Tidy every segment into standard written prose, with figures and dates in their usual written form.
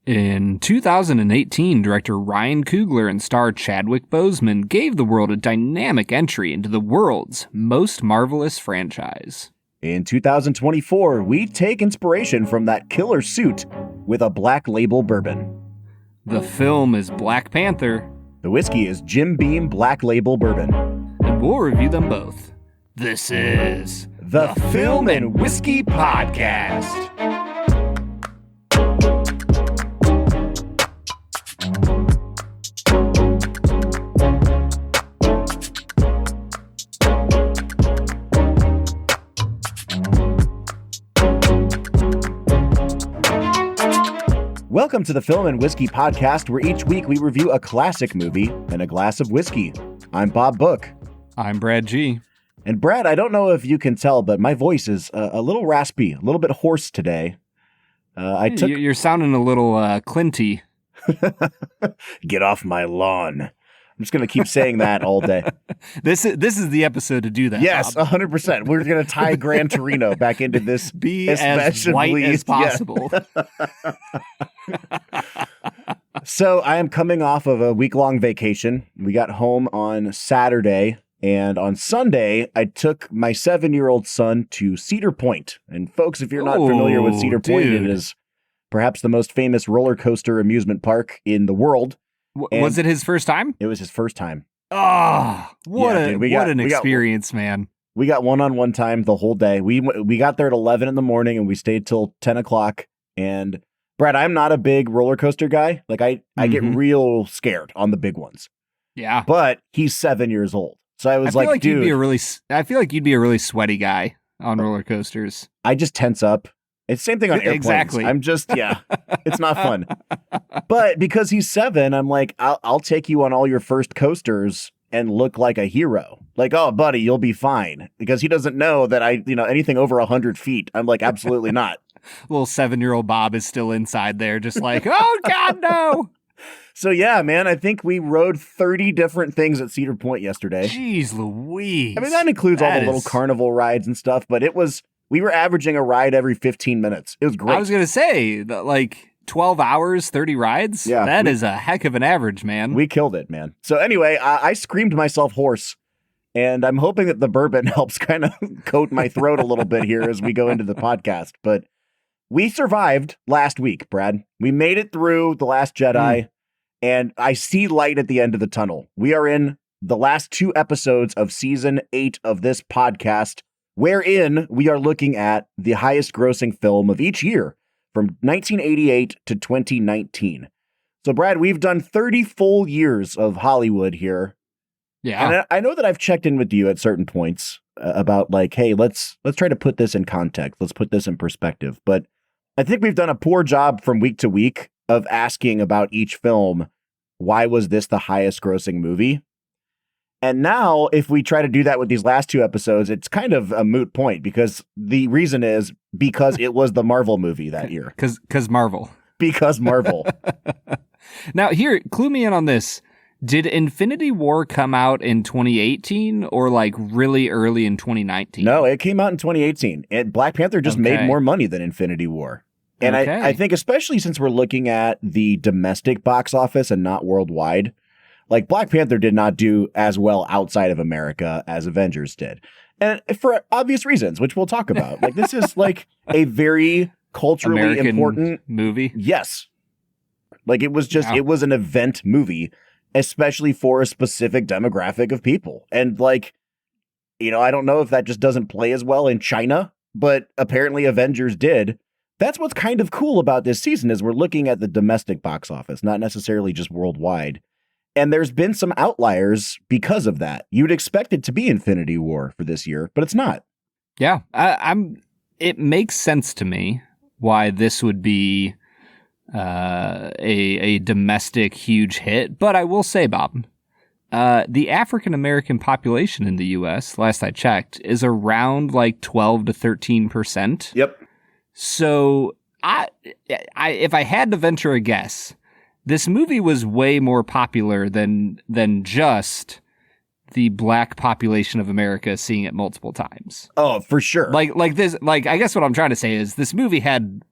In 2018, director Ryan Coogler and star Chadwick Boseman gave the world a dynamic entry into the world's most marvelous franchise. In 2024, we take inspiration from that killer suit with a Black Label Bourbon. The film is Black Panther. The whiskey is Jim Beam Black Label Bourbon. And we'll review them both. This is the Film and Whiskey Podcast. Welcome to the Film and Whiskey Podcast, where each week we review a classic movie and a glass of whiskey. I'm Bob Book. I'm Brad G. And Brad, I don't know if you can tell, but my voice is a little raspy, a little bit hoarse today. You're sounding a little Clinty. Get off my lawn. I'm just going to keep saying that all day. This is the episode to do that. Yes, Bob. 100%. We're going to tie Gran Torino back into this. Be as white as possible. Yeah. So I am coming off of a week-long vacation. We got home on Saturday, and on Sunday, I took my 7-year-old son to Cedar Point. And folks, if you're not familiar with Cedar Point, it is perhaps the most famous roller coaster amusement park in the world. Was it his first time? It was his first time. Oh, what an experience, man. We got one-on-one time the whole day. We got there at 11 in the morning and we stayed till 10 o'clock. And Brad, I'm not a big roller coaster guy. Like I get real scared on the big ones. Yeah. But he's 7 years old. So I was like, dude. I feel like you'd be a really sweaty guy on roller coasters. I just tense up. It's the same thing on airplanes. Exactly. I'm just, it's not fun. But because he's 7, I'm like, I'll take you on all your first coasters and look like a hero. Like, oh, buddy, you'll be fine. Because he doesn't know that anything over 100 feet, I'm like, absolutely not. Little 7-year-old Bob is still inside there, just like, oh, God, no. So, yeah, man, I think we rode 30 different things at Cedar Point yesterday. Jeez Louise. I mean, that includes all the little carnival rides and stuff, but we were averaging a ride every 15 minutes. It was great. I was going to say, like 12 hours, 30 rides? Yeah. That is a heck of an average, man. We killed it, man. So anyway, I screamed myself hoarse, and I'm hoping that the bourbon helps kind of coat my throat a little bit here as we go into the podcast. But we survived last week, Brad. We made it through The Last Jedi, and I see light at the end of the tunnel. We are in the last 2 episodes of season 8 of this podcast, wherein we are looking at the highest grossing film of each year from 1988 to 2019. So, Brad, we've done 30 full years of Hollywood here. Yeah. And I know that I've checked in with you at certain points about like, hey, let's try to put this in context. Let's put this in perspective. But I think we've done a poor job from week to week of asking about each film, why was this the highest grossing movie? And now, if we try to do that with these last 2 episodes, it's kind of a moot point because the reason is because it was the Marvel movie that year. Because Marvel. Because Marvel. Now, here, clue me in on this. Did Infinity War come out in 2018 or like really early in 2019? No, it came out in 2018. And Black Panther just made more money than Infinity War. And I think especially since we're looking at the domestic box office and not worldwide, like Black Panther did not do as well outside of America as Avengers did. And for obvious reasons, which we'll talk about. Like this is like a very culturally American important movie. Yes. Like it was an event movie, especially for a specific demographic of people. And like, I don't know if that just doesn't play as well in China, but apparently Avengers did. That's what's kind of cool about this season is we're looking at the domestic box office, not necessarily just worldwide. And there's been some outliers because of that. You'd expect it to be Infinity War for this year, but it's not. Yeah, it makes sense to me why this would be a domestic huge hit. But I will say, Bob, the African-American population in the U.S., last I checked, is around like 12 to 13%. Yep. So if I had to venture a guess, this movie was way more popular than just the black population of America seeing it multiple times. Oh, for sure. Like this, like I guess what I'm trying to say is this movie had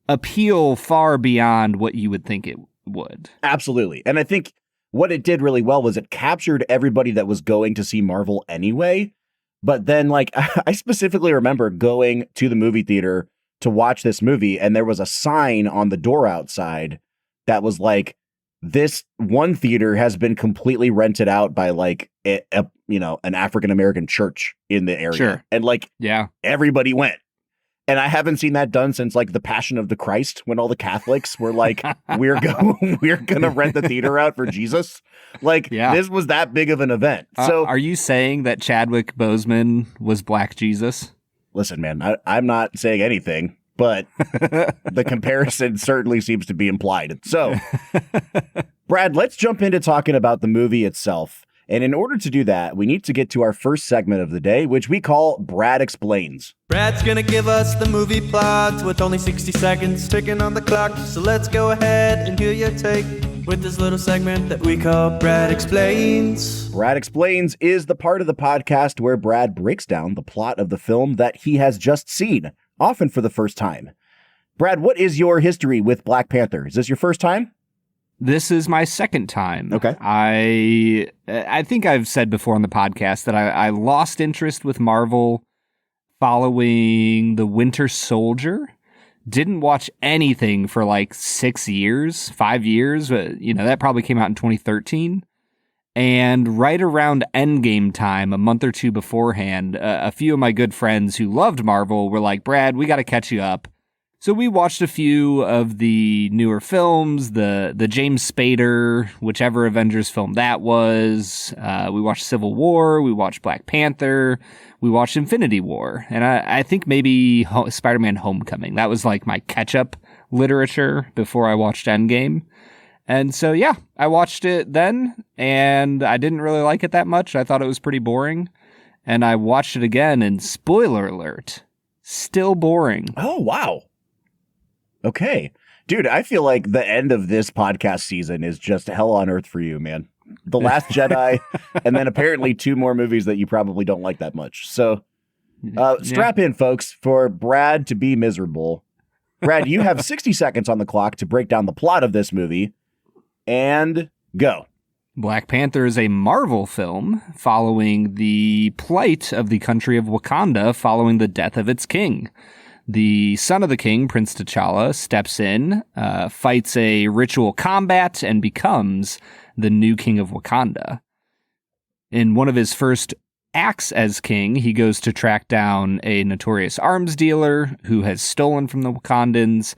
appeal far beyond what you would think it would. Absolutely. And I think what it did really well was it captured everybody that was going to see Marvel anyway. But then, like, I specifically remember going to the movie theater to watch this movie, and there was a sign on the door outside that was like, this one theater has been completely rented out by like an African-American church in the area. Sure. And like, yeah, everybody went. And I haven't seen that done since like the Passion of the Christ, when all the Catholics were like, we're going to rent the theater out for Jesus. Like, This was that big of an event. So are you saying that Chadwick Boseman was Black Jesus? Listen, man, I'm not saying anything, but the comparison certainly seems to be implied. So, Brad, let's jump into talking about the movie itself. And in order to do that, we need to get to our first segment of the day, which we call Brad Explains. Brad's gonna give us the movie plot with only 60 seconds ticking on the clock. So let's go ahead and hear your take with this little segment that we call Brad Explains. Brad Explains is the part of the podcast where Brad breaks down the plot of the film that he has just seen, often for the first time. Brad, what is your history with Black Panther? Is this your first time? This is my second time. Okay. I think I've said before on the podcast that I lost interest with Marvel following The Winter Soldier. Didn't watch anything for like 5 years. That probably came out in 2013. And right around Endgame time, a month or two beforehand, a few of my good friends who loved Marvel were like, Brad, we got to catch you up. So we watched a few of the newer films, the James Spader, whichever Avengers film that was. We watched Civil War. We watched Black Panther. We watched Infinity War. And I think maybe Spider-Man Homecoming. That was like my catch-up literature before I watched Endgame. And so, yeah, I watched it then, and I didn't really like it that much. I thought it was pretty boring. And I watched it again, and spoiler alert, still boring. Oh, wow. Okay. Dude, I feel like the end of this podcast season is just hell on earth for you, man. The Last Jedi, and then apparently 2 more movies that you probably don't like that much. So strap in, folks, for Brad to be miserable. Brad, you have 60 seconds on the clock to break down the plot of this movie, and go. Black Panther is a Marvel film following the plight of the country of Wakanda following the death of its king. The son of the king, Prince T'Challa, steps in, fights a ritual combat, and becomes the new king of Wakanda. In one of his first acts as king, he goes to track down a notorious arms dealer who has stolen from the Wakandans.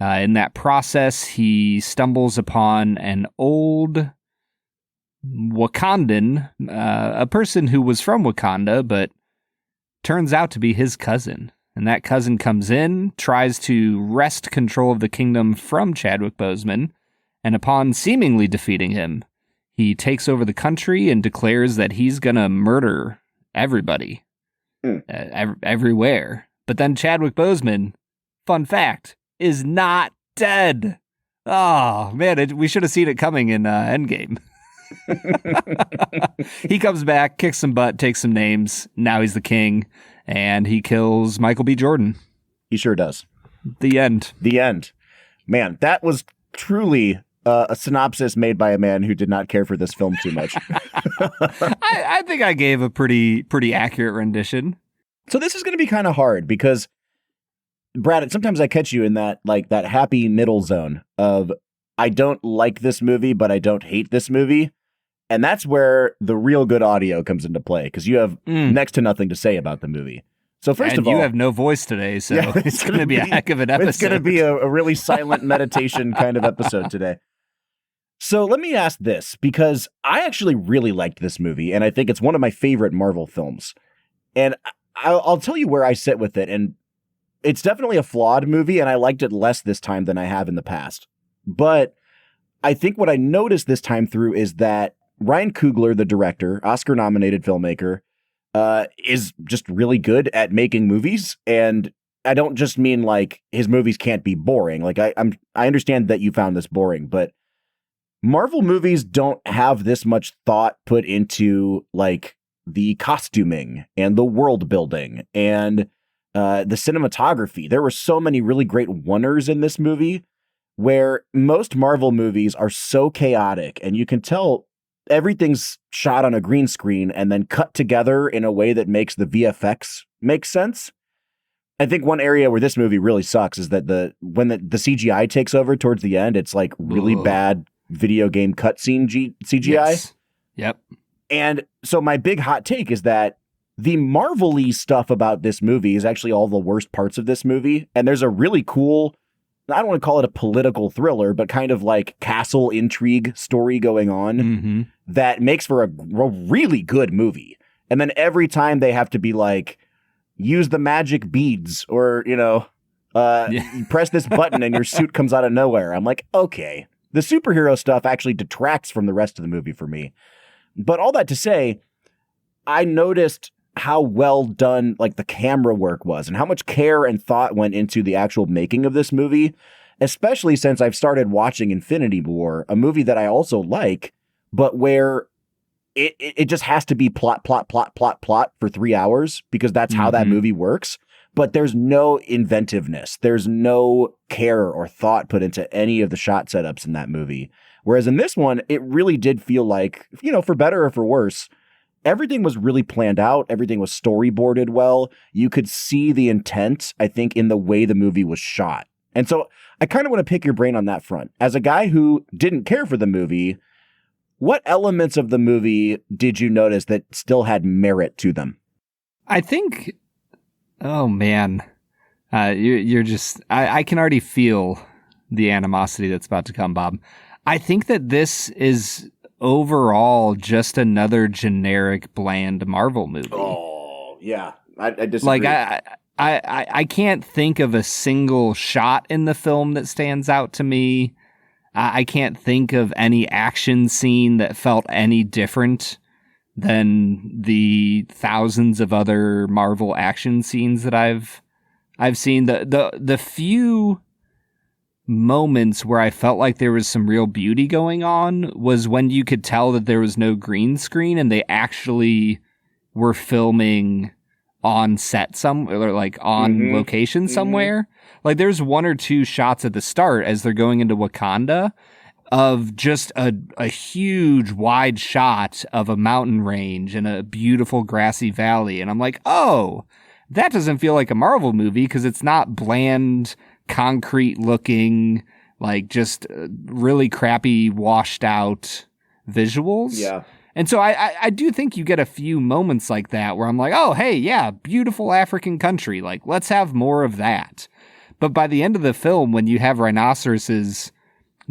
In that process, he stumbles upon an old Wakandan, a person who was from Wakanda, but turns out to be his cousin. And that cousin comes in, tries to wrest control of the kingdom from Chadwick Boseman, and upon seemingly defeating him, he takes over the country and declares that he's gonna murder everybody, everywhere. But then Chadwick Boseman, fun fact, is not dead. Oh, man, we should have seen it coming in Endgame. He comes back, kicks some butt, takes some names. Now he's the king. And he kills Michael B. Jordan. He sure does. The end. The end. Man, that was truly a synopsis made by a man who did not care for this film too much. I think I gave a pretty accurate rendition. So this is going to be kind of hard because, Brad, sometimes I catch you in that happy middle zone of I don't like this movie, but I don't hate this movie. And that's where the real good audio comes into play, because you have next to nothing to say about the movie. So first of all, you have no voice today, so yeah, it's going to be a heck of an episode. It's going to be a really silent meditation kind of episode today. So let me ask this, because I actually really liked this movie, and I think it's one of my favorite Marvel films. And I'll tell you where I sit with it, and it's definitely a flawed movie, and I liked it less this time than I have in the past. But I think what I noticed this time through is that Ryan Coogler, the director, Oscar-nominated filmmaker, is just really good at making movies. And I don't just mean like his movies can't be boring. Like I understand that you found this boring, but Marvel movies don't have this much thought put into like the costuming and the world building and the cinematography. There were so many really great oneers in this movie, where most Marvel movies are so chaotic, and you can tell everything's shot on a green screen and then cut together in a way that makes the VFX make sense. I think one area where this movie really sucks is that when the CGI takes over towards the end, it's like really bad video game cutscene CGI. Yes. Yep. And so my big hot take is that the Marvel-y stuff about this movie is actually all the worst parts of this movie. And there's a really cool, I don't want to call it a political thriller, but kind of like castle intrigue story going on that makes for a really good movie. And then every time they have to be like, use the magic beads or, you press this button and your suit comes out of nowhere. I'm like, okay, the superhero stuff actually detracts from the rest of the movie for me. But all that to say, I noticed how well done like the camera work was and how much care and thought went into the actual making of this movie, especially since I've started watching Infinity War, a movie that I also like, but where it just has to be plot for 3 hours because that's how that movie works. But there's no inventiveness. There's no care or thought put into any of the shot setups in that movie. Whereas in this one, it really did feel like, for better or for worse, everything was really planned out. Everything was storyboarded well. You could see the intent, I think, in the way the movie was shot. And so I kind of want to pick your brain on that front. As a guy who didn't care for the movie, what elements of the movie did you notice that still had merit to them? I think, oh man, you're just, I can already feel the animosity that's about to come, Bob. I think that this is overall just another generic, bland Marvel movie. Oh, yeah. I disagree. Like, I can't think of a single shot in the film that stands out to me. I can't think of any action scene that felt any different than the thousands of other Marvel action scenes that I've seen. The few moments where I felt like there was some real beauty going on was when you could tell that there was no green screen and they actually were filming on set or like on location somewhere. Like there's one or two shots at the start as they're going into Wakanda of just a huge wide shot of a mountain range and a beautiful grassy valley. And I'm like, oh, that doesn't feel like a Marvel movie because it's not bland, concrete looking, like just really crappy, washed out visuals. Yeah. And so I do think you get a few moments like that where I'm like, oh, hey, yeah, beautiful African country. Like, let's have more of that. But by the end of the film, when you have rhinoceroses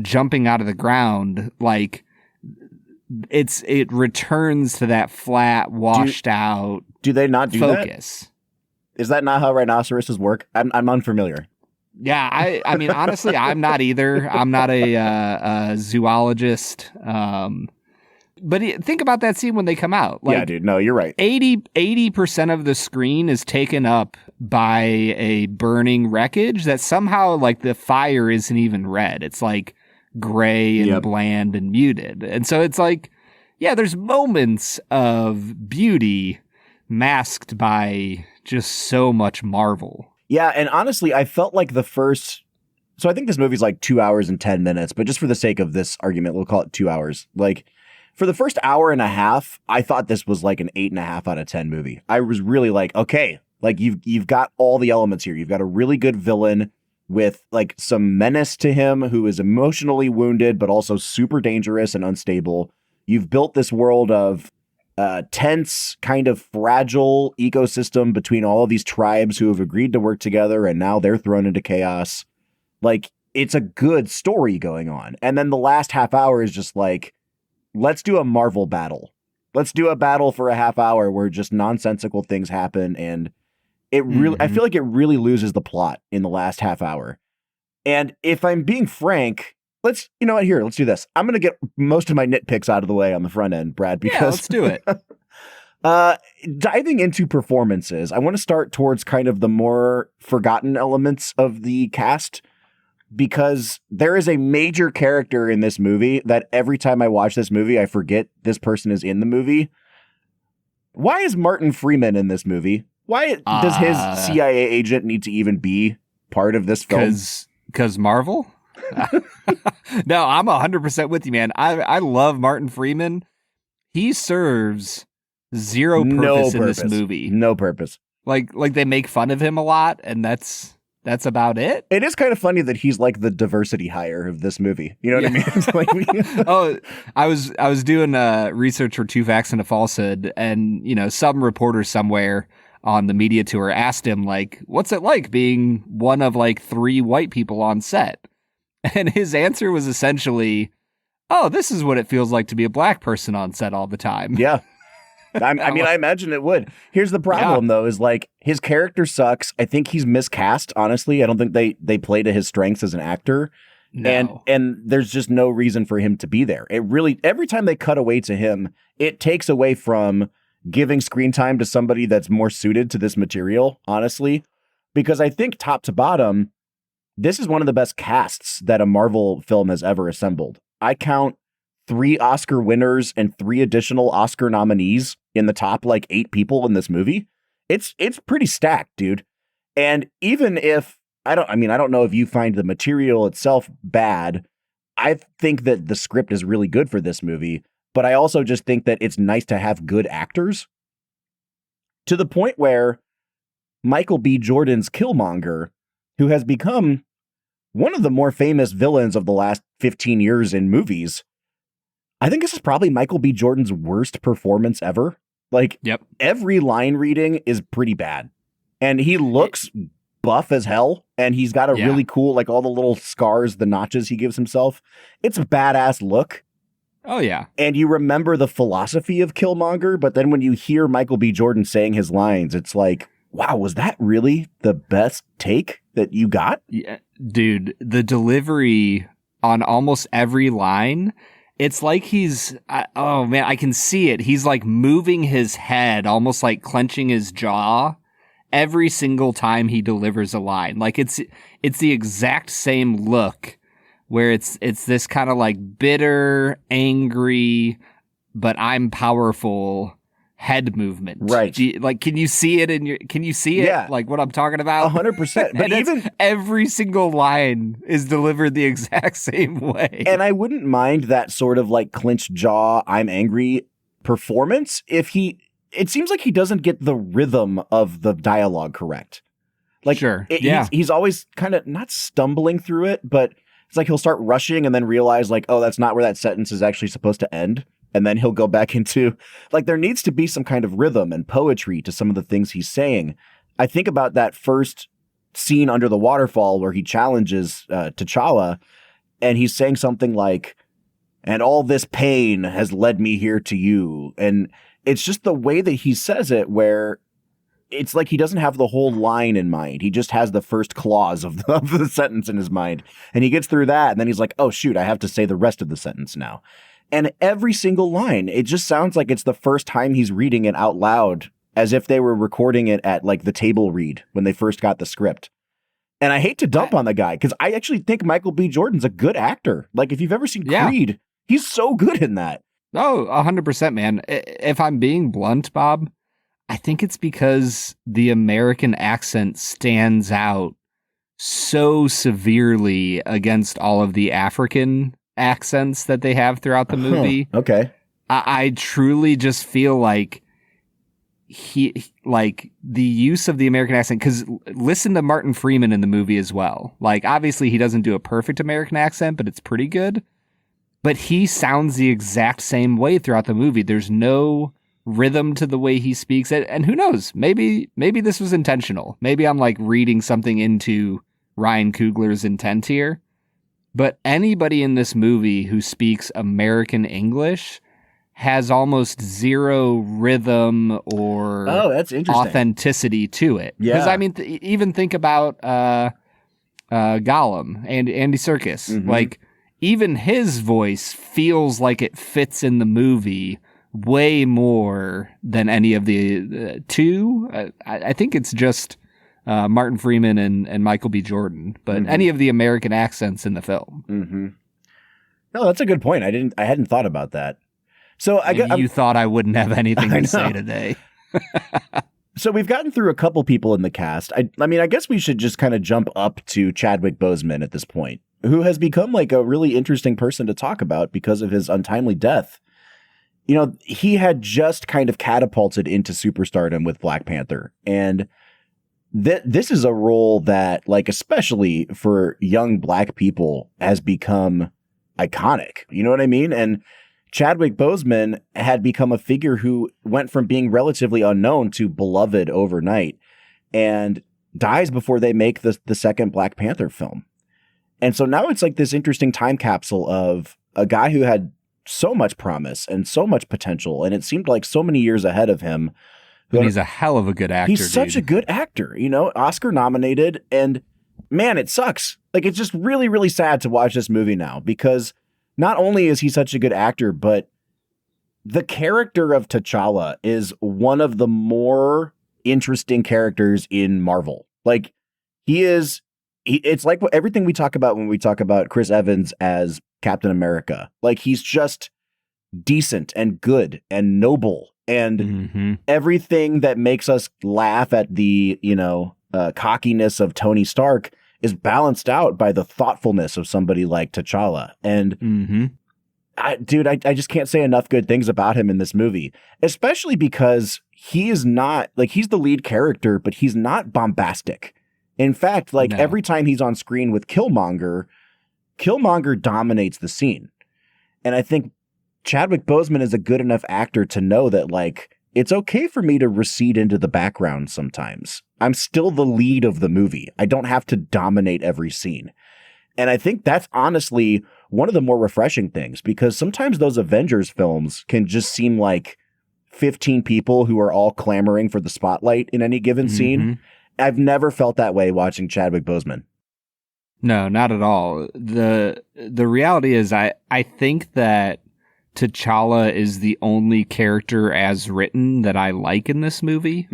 jumping out of the ground, like it returns to that flat, washed out. Do they not do focus? That? Is that not how rhinoceroses work? I'm unfamiliar. Yeah, I mean, honestly, I'm not either. I'm not a zoologist. But think about that scene when they come out. Like, yeah, dude. No, you're right. 80% of the screen is taken up by a burning wreckage that somehow, like, the fire isn't even red. It's like gray and bland and muted. And so it's like, yeah, there's moments of beauty masked by just so much Marvel. Yeah, and honestly, I felt like so I think this movie's like 2 hours and 10 minutes, but just for the sake of this argument, we'll call it 2 hours. Like, for the first hour and a half, I thought this was like an 8.5 out of 10 movie. I was really like, okay, like you've got all the elements here. You've got a really good villain with like some menace to him who is emotionally wounded, but also super dangerous and unstable. You've built this world of tense, kind of fragile ecosystem between all of these tribes who have agreed to work together, and now they're thrown into chaos. Like, it's a good story going on. And then the last half hour is just like, let's do a Marvel battle. Let's do a battle for a half hour where just nonsensical things happen. And it really, I feel like it really loses the plot in the last half hour. And if I'm being frank, let's do this. I'm going to get most of my nitpicks out of the way on the front end, Brad, because let's do it. Diving into performances, I want to start towards kind of the more forgotten elements of the cast, because there is a major character in this movie that every time I watch this movie, I forget this person is in the movie. Why is Martin Freeman in this movie? Why does his CIA agent need to even be part of this film? Because Marvel? No, I'm 100% with you, man. I love Martin Freeman. He serves zero purpose in this movie. No purpose. Like they make fun of him a lot, and that's about it. It is kind of funny that he's like the diversity hire of this movie. You know what I mean? It's like Oh, I was doing research for Two Facts and a Falsehood, and some reporter somewhere on the media tour asked him, like, what's it like being one of like 3 white people on set? And his answer was essentially, oh, this is what it feels like to be a black person on set all the time. Yeah. I mean, I imagine it would. Here's the problem, though, is like his character sucks. I think he's miscast, honestly. I don't think they play to his strengths as an actor. No. And there's just no reason for him to be there. It really, every time they cut away to him, it takes away from giving screen time to somebody that's more suited to this material, honestly. Because I think top to bottom, this is one of the best casts that a Marvel film has ever assembled. I count 3 Oscar winners and 3 additional Oscar nominees in the top like 8 people in this movie. It's pretty stacked, dude. And even if I don't know if you find the material itself bad, I think that the script is really good for this movie, but I also just think that it's nice to have good actors to the point where Michael B. Jordan's Killmonger, who has become one of the more famous villains of the last 15 years in movies, I think this is probably Michael B. Jordan's worst performance ever. Like, every line reading is pretty bad. And he looks buff as hell. And he's got a really cool, like all the little scars, the notches he gives himself. It's a badass look. Oh, yeah. And you remember the philosophy of Killmonger. But then when you hear Michael B. Jordan saying his lines, it's like, wow, was that really the best take that you got? Yeah, dude, the delivery on almost every line, it's like oh man, I can see it. He's like moving his head, almost like clenching his jaw every single time he delivers a line. Like it's the exact same look where it's this kind of like bitter, angry, but I'm powerful head movement. Right. Can you see it can you see it? Yeah. Like what I'm talking about? 100%. But even every single line is delivered the exact same way. And I wouldn't mind that sort of like clenched jaw, I'm angry performance if it seems like he doesn't get the rhythm of the dialogue correct. Like, sure. He's always kind of not stumbling through it, but it's like he'll start rushing and then realize like, oh, that's not where that sentence is actually supposed to end. And then he'll go back into, like, there needs to be some kind of rhythm and poetry to some of the things he's saying. I think about that first scene under the waterfall where he challenges T'Challa, and he's saying something like, and all this pain has led me here to you. And it's just the way that he says it where it's like he doesn't have the whole line in mind. He just has the first clause of the sentence in his mind. And he gets through that, and then he's like, oh, shoot, I have to say the rest of the sentence now. And every single line, it just sounds like it's the first time he's reading it out loud, as if they were recording it at like the table read when they first got the script. And I hate to dump on the guy because I actually think Michael B. Jordan's a good actor. Like if you've ever seen Creed, he's so good in that. Oh, 100%, man. If I'm being blunt, Bob, I think it's because the American accent stands out so severely against all of the African accents that they have throughout the movie. Okay. I truly just feel like like the use of the American accent, because listen to Martin Freeman in the movie as well. Like obviously he doesn't do a perfect American accent, but it's pretty good. But he sounds the exact same way throughout the movie. There's no rhythm to the way he speaks. And who knows? Maybe this was intentional. Maybe I'm like reading something into Ryan Coogler's intent here. But anybody in this movie who speaks American English has almost zero rhythm or that's interesting. Authenticity to it. Yeah. Because I mean, even think about Gollum and Andy Serkis. Mm-hmm. Like even his voice feels like it fits in the movie way more than any of the two. I think it's just Martin Freeman and Michael B. Jordan, but any of the American accents in the film. Mm-hmm. No, that's a good point. I hadn't thought about that. So I guess you thought I wouldn't have anything to say today. So we've gotten through a couple people in the cast. I mean, I guess we should just kind of jump up to Chadwick Boseman at this point, who has become like a really interesting person to talk about because of his untimely death. You know, he had just kind of catapulted into superstardom with Black Panther. And this is a role that, like, especially for young Black people, has become iconic. You know what I mean? And Chadwick Boseman had become a figure who went from being relatively unknown to beloved overnight and dies before they make the second Black Panther film. And so now it's like this interesting time capsule of a guy who had so much promise and so much potential, and it seemed like so many years ahead of him. And he's a hell of a good actor. He's such a good actor, you know, Oscar nominated, and man, it sucks. Like, it's just really, really sad to watch this movie now because not only is he such a good actor, but the character of T'Challa is one of the more interesting characters in Marvel. Like, it's like everything we talk about when we talk about Chris Evans as Captain America. Like, he's just decent and good and noble and everything that makes us laugh at the, cockiness of Tony Stark is balanced out by the thoughtfulness of somebody like T'Challa. And I just can't say enough good things about him in this movie, especially because he is not like, he's the lead character, but he's not bombastic. In fact, every time he's on screen with Killmonger dominates the scene. And I think Chadwick Boseman is a good enough actor to know that, like, it's okay for me to recede into the background sometimes. I'm still the lead of the movie. I don't have to dominate every scene. And I think that's honestly one of the more refreshing things, because sometimes those Avengers films can just seem like 15 people who are all clamoring for the spotlight in any given scene. I've never felt that way watching Chadwick Boseman. No, not at all. The reality is I think that T'Challa is the only character as written that I like in this movie.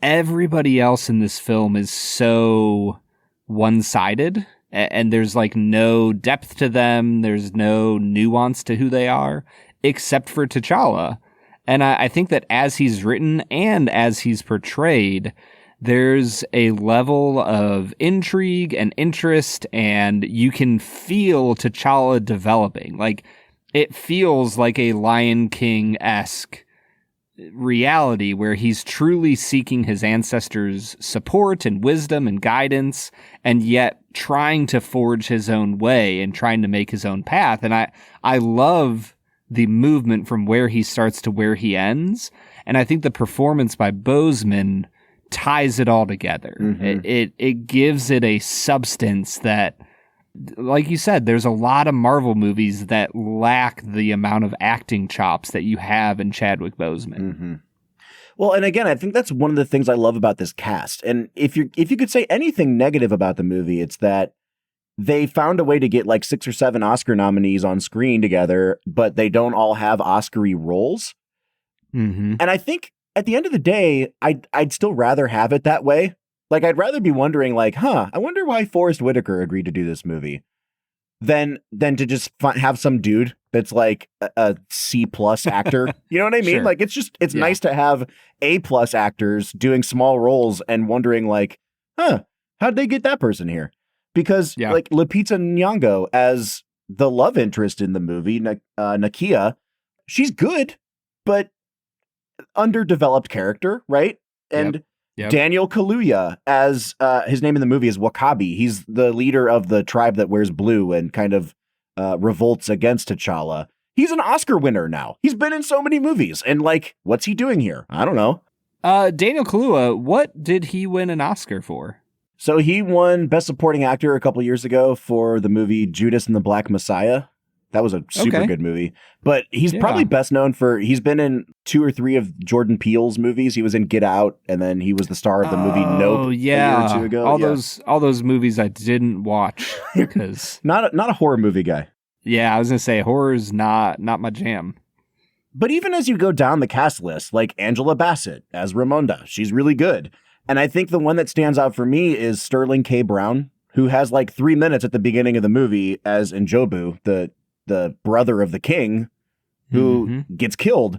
Everybody else in this film is so one-sided, and there's like no depth to them. There's no nuance to who they are, except for T'Challa. And I think that as he's written and as he's portrayed, there's a level of intrigue and interest, and you can feel T'Challa developing. Like, it feels like a Lion King-esque reality where he's truly seeking his ancestors' support and wisdom and guidance, and yet trying to forge his own way and trying to make his own path. And I love the movement from where he starts to where he ends. And I think the performance by Boseman ties it all together. It gives it a substance that, like you said, there's a lot of Marvel movies that lack the amount of acting chops that you have in Chadwick Boseman. Well, and again, I think that's one of the things I love about this cast. And if you could say anything negative about the movie, it's that they found a way to get like 6 or 7 Oscar nominees on screen together, but they don't all have Oscar-y roles. And I think at the end of the day, I'd still rather have it that way. Like, I'd rather be wondering, like, I wonder why Forrest Whitaker agreed to do this movie than to just have some dude that's like a C+ actor. You know what I mean? Sure. Like, it's nice to have A+ actors doing small roles and wondering, like, how'd they get that person here? Because like Lupita Nyong'o as the love interest in the movie, Nakia, she's good, but underdeveloped character, right? And Daniel Kaluuya as his name in the movie is Wakabi. He's the leader of the tribe that wears blue and kind of revolts against T'Challa. He's an Oscar winner now. He's been in so many movies. And like, what's he doing here? I don't know. Daniel Kaluuya, what did he win an Oscar for? So he won Best Supporting Actor a couple years ago for the movie Judas and the Black Messiah. That was a super good movie. But he's probably best known for, he's been in 2 or 3 of Jordan Peele's movies. He was in Get Out, and then he was the star of the movie Nope a year or 2 ago. All those movies I didn't watch because not a horror movie guy. Yeah, I was gonna say horror's not my jam. But even as you go down the cast list, like Angela Bassett as Ramonda, she's really good. And I think the one that stands out for me is Sterling K. Brown, who has like 3 minutes at the beginning of the movie as Njobu, the brother of the king, who gets killed.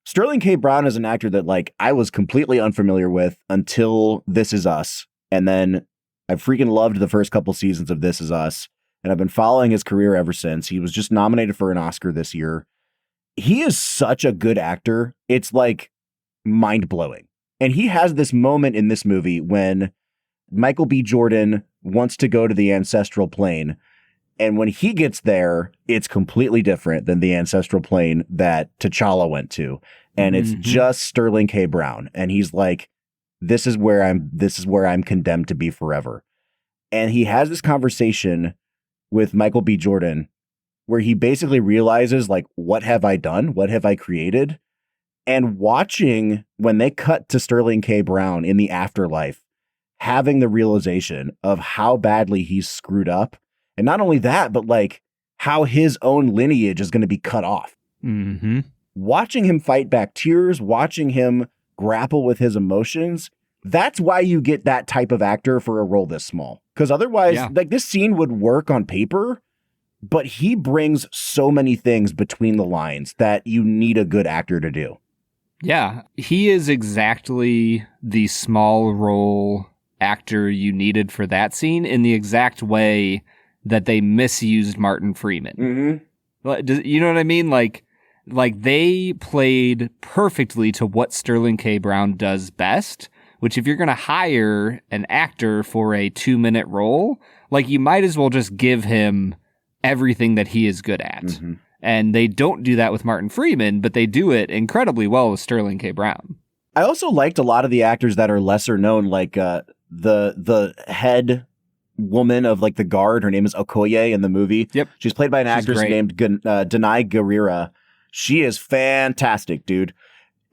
Sterling K. Brown is an actor that like I was completely unfamiliar with until This Is Us. And then I freaking loved the first couple seasons of This Is Us. And I've been following his career ever since. He was just nominated for an Oscar this year. He is such a good actor. It's like mind blowing. And he has this moment in this movie when Michael B. Jordan wants to go to the ancestral plane. And when he gets there, it's completely different than the ancestral plane that T'Challa went to. And it's just Sterling K. Brown. And he's like, this is where I'm condemned to be forever. And he has this conversation with Michael B. Jordan where he basically realizes, like, what have I done? What have I created? And watching when they cut to Sterling K. Brown in the afterlife, having the realization of how badly he's screwed up. And not only that, but like how his own lineage is going to be cut off. Mm-hmm. Watching him fight back tears, watching him grapple with his emotions. That's why you get that type of actor for a role this small. Because otherwise, like this scene would work on paper, but he brings so many things between the lines that you need a good actor to do. Yeah, he is exactly the small role actor you needed for that scene in the exact way that they misused Martin Freeman. Mm-hmm. You know what I mean? Like they played perfectly to what Sterling K. Brown does best, which if you're going to hire an actor for a 2-minute role, like you might as well just give him everything that he is good at. Mm-hmm. And they don't do that with Martin Freeman, but they do it incredibly well with Sterling K. Brown. I also liked a lot of the actors that are lesser known, like the head woman of like the guard. Her name is Okoye in the movie. Yep. She's played by an actress named Denai Guerrera. She is fantastic, dude.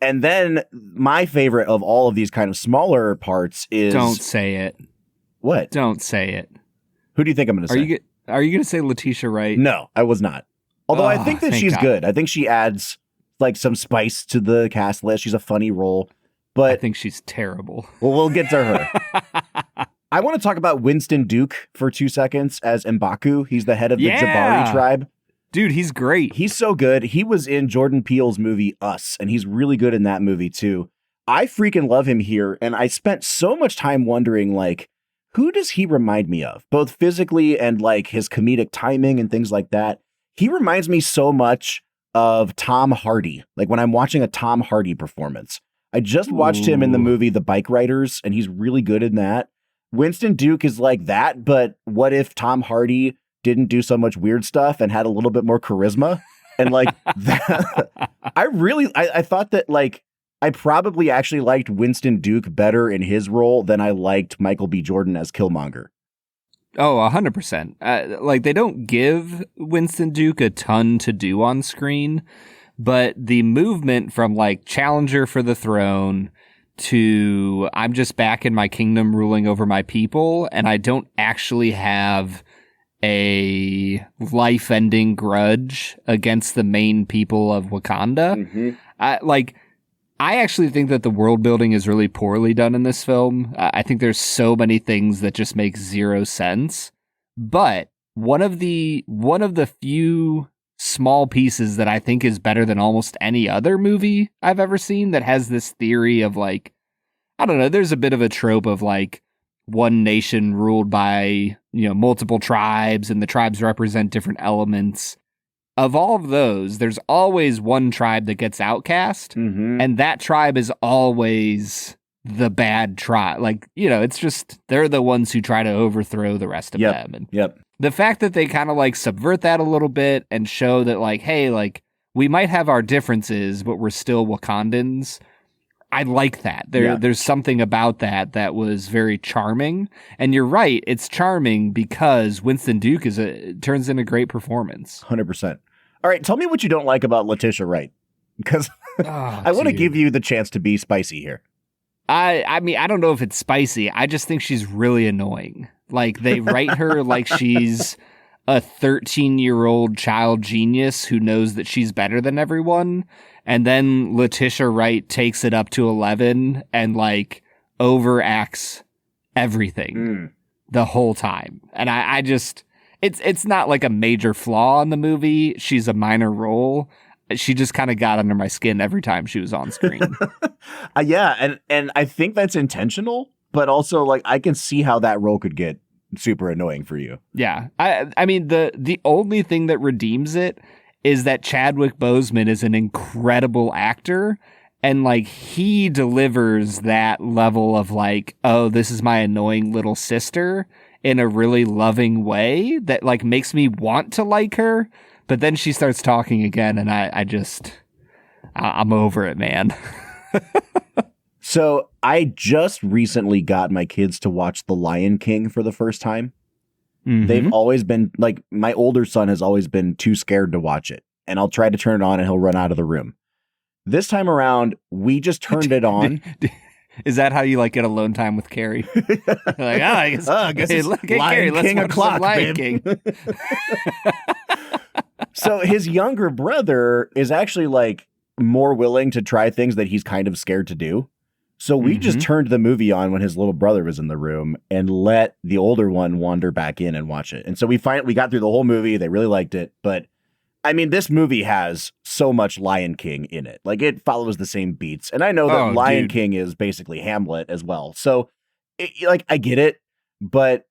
And then my favorite of all of these kind of smaller parts is... Don't say it. What? Don't say it. Who do you think I'm going to say? Are you going to say Letitia Wright? No, I was not. Although I think that she's good. I think she adds like some spice to the cast list. She's a funny role. But I think she's terrible. Well, we'll get to her. I want to talk about Winston Duke for 2 seconds as M'Baku. He's the head of the Jabari tribe. Dude, he's great. He's so good. He was in Jordan Peele's movie Us, and he's really good in that movie too. I freaking love him here, and I spent so much time wondering, like, who does he remind me of? Both physically and like his comedic timing and things like that. He reminds me so much of Tom Hardy. Like when I'm watching a Tom Hardy performance. I just watched him in the movie The Bike Riders, and he's really good in that. Winston Duke is like that, but what if Tom Hardy didn't do so much weird stuff and had a little bit more charisma? And like that, I thought that like I probably actually liked Winston Duke better in his role than I liked Michael B. Jordan as Killmonger. Oh, 100%. Like they don't give Winston Duke a ton to do on screen, but the movement from like challenger for the throne to I'm just back in my kingdom ruling over my people, and I don't actually have a life-ending grudge against the main people of Wakanda. Mm-hmm. I actually think that the world building is really poorly done in this film. I think there's so many things that just make zero sense. But one of the few small pieces that I think is better than almost any other movie I've ever seen that has this theory of like, I don't know, there's a bit of a trope of like one nation ruled by, multiple tribes, and the tribes represent different elements. Of all of those, there's always one tribe that gets outcast, and that tribe is always the bad tribe. Like, it's just, they're the ones who try to overthrow the rest of them. And the fact that they kind of like subvert that a little bit and show that like, hey, like we might have our differences, but we're still Wakandans. I like that. There's something about that was very charming. And you're right, it's charming because Winston Duke turns in a great performance. 100%. All right, tell me what you don't like about Letitia Wright, because I want to give you the chance to be spicy here. I mean, I don't know if it's spicy. I just think she's really annoying. Like they write her like she's a 13-year-old child genius who knows that she's better than everyone. And then Letitia Wright takes it up to 11 and like overacts everything the whole time. And I just, it's not like a major flaw in the movie. She's a minor role. she just kind of got under my skin every time she was on screen. Yeah, and I think that's intentional, but also like I can see how that role could get super annoying for you. Yeah. I mean, the only thing that redeems it is that Chadwick Boseman is an incredible actor, and like he delivers that level of like, oh, this is my annoying little sister in a really loving way that like makes me want to like her. But then she starts talking again, and I'm over it, man. So I just recently got my kids to watch The Lion King for the first time. Mm-hmm. They've always been like, my older son has always been too scared to watch it, and I'll try to turn it on and he'll run out of the room. This time around, we just turned it on. Is that how you like get alone time with Carrie? Like, I guess it's hey, Lion Carrie, King let's o'clock, watch some Lion babe. King. So his younger brother is actually like more willing to try things that he's kind of scared to do. So we just turned the movie on when his little brother was in the room and let the older one wander back in and watch it. And so we got through the whole movie. They really liked it. But I mean, this movie has so much Lion King in it. Like it follows the same beats. And I know that Lion King is basically Hamlet as well. So I get it, but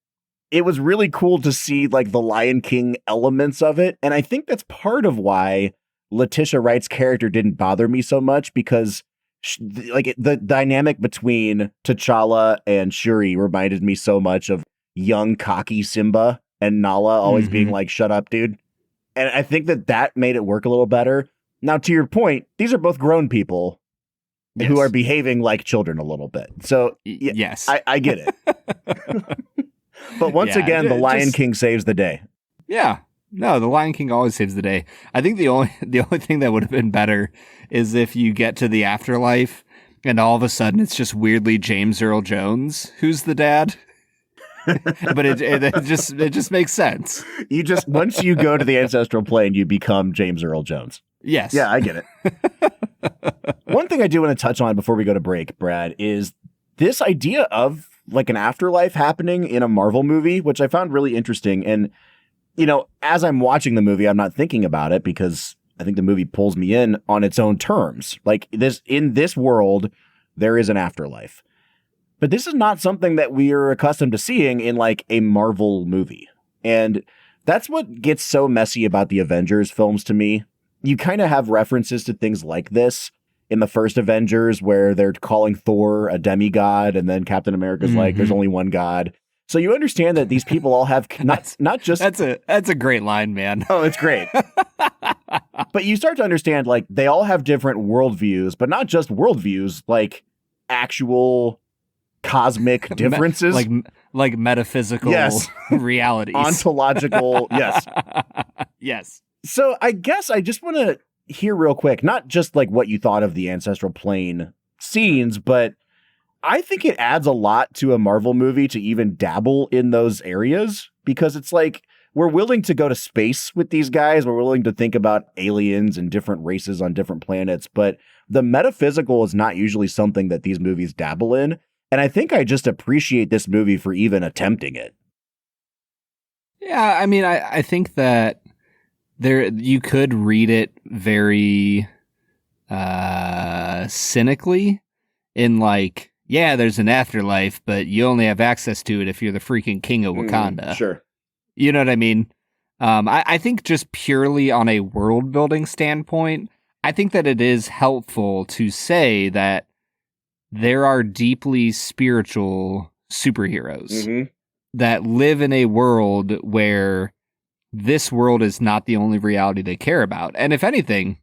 it was really cool to see like the Lion King elements of it. And I think that's part of why Letitia Wright's character didn't bother me so much, because the dynamic between T'Challa and Shuri reminded me so much of young cocky Simba and Nala always being like, shut up, dude. And I think that made it work a little better. Now, to your point, these are both grown people who are behaving like children a little bit. So yes, I get it. But once again, the Lion King saves the day. Yeah. No, the Lion King always saves the day. I think the only thing that would have been better is if you get to the afterlife and all of a sudden it's just weirdly James Earl Jones who's the dad. But it just makes sense. Once you go to the ancestral plane, you become James Earl Jones. Yes. Yeah, I get it. One thing I do want to touch on before we go to break, Brad, is this idea of like an afterlife happening in a Marvel movie, which I found really interesting. And, you know, as I'm watching the movie, I'm not thinking about it because I think the movie pulls me in on its own terms. Like in this world, there is an afterlife. But this is not something that we are accustomed to seeing in like a Marvel movie. And that's what gets so messy about the Avengers films to me. You kind of have references to things like this in the first Avengers where they're calling Thor a demigod, and then Captain America's like, there's only one God. So you understand that these people all have not just... That's a great line, man. Oh, it's great. But you start to understand, like, they all have different worldviews, but not just worldviews, like actual cosmic differences. like metaphysical realities. Ontological, yes. Yes. So I guess I just want to hear real quick, not just like what you thought of the ancestral plane scenes, but I think it adds a lot to a Marvel movie to even dabble in those areas, because it's like we're willing to go to space with these guys. We're willing to think about aliens and different races on different planets, but the metaphysical is not usually something that these movies dabble in. And I think I just appreciate this movie for even attempting it. Yeah, I mean, I think that you could read it very cynically in like, yeah, there's an afterlife, but you only have access to it if you're the freaking king of Wakanda. Sure. You know what I mean? I think just purely on a world building standpoint, I think that it is helpful to say that there are deeply spiritual superheroes that live in a world where this world is not the only reality they care about. And if anything,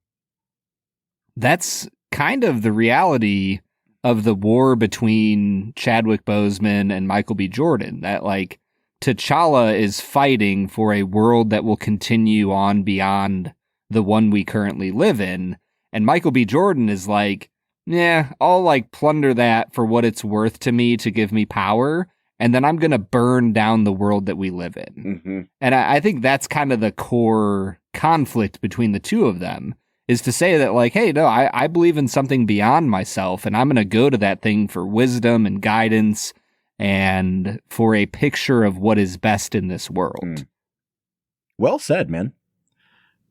that's kind of the reality of the war between Chadwick Boseman and Michael B. Jordan, that like T'Challa is fighting for a world that will continue on beyond the one we currently live in. And Michael B. Jordan is like, yeah, I'll like plunder that for what it's worth to me to give me power. And then I'm going to burn down the world that we live in. And I think that's kind of the core conflict between the two of them, is to say that like, hey, no, I believe in something beyond myself, and I'm going to go to that thing for wisdom and guidance and for a picture of what is best in this world. Well said, man.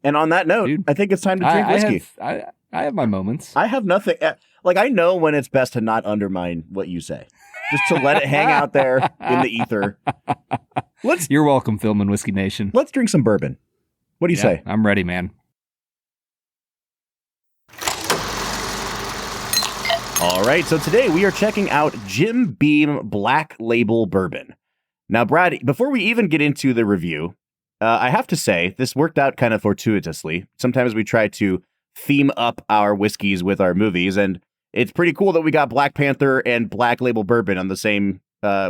And on that note, Dude, I think it's time to drink whiskey. I have my moments. I have nothing. Like, I know when it's best to not undermine what you say. Just to let it hang out there in the ether. You're welcome, Film and Whiskey Nation. Let's drink some bourbon. What do you say? I'm ready, man. All right, so today we are checking out Jim Beam Black Label Bourbon. Now, Brad, before we even get into the review, I have to say this worked out kind of fortuitously. Sometimes we try to theme up our whiskeys with our movies, and it's pretty cool that we got Black Panther and Black Label Bourbon on the same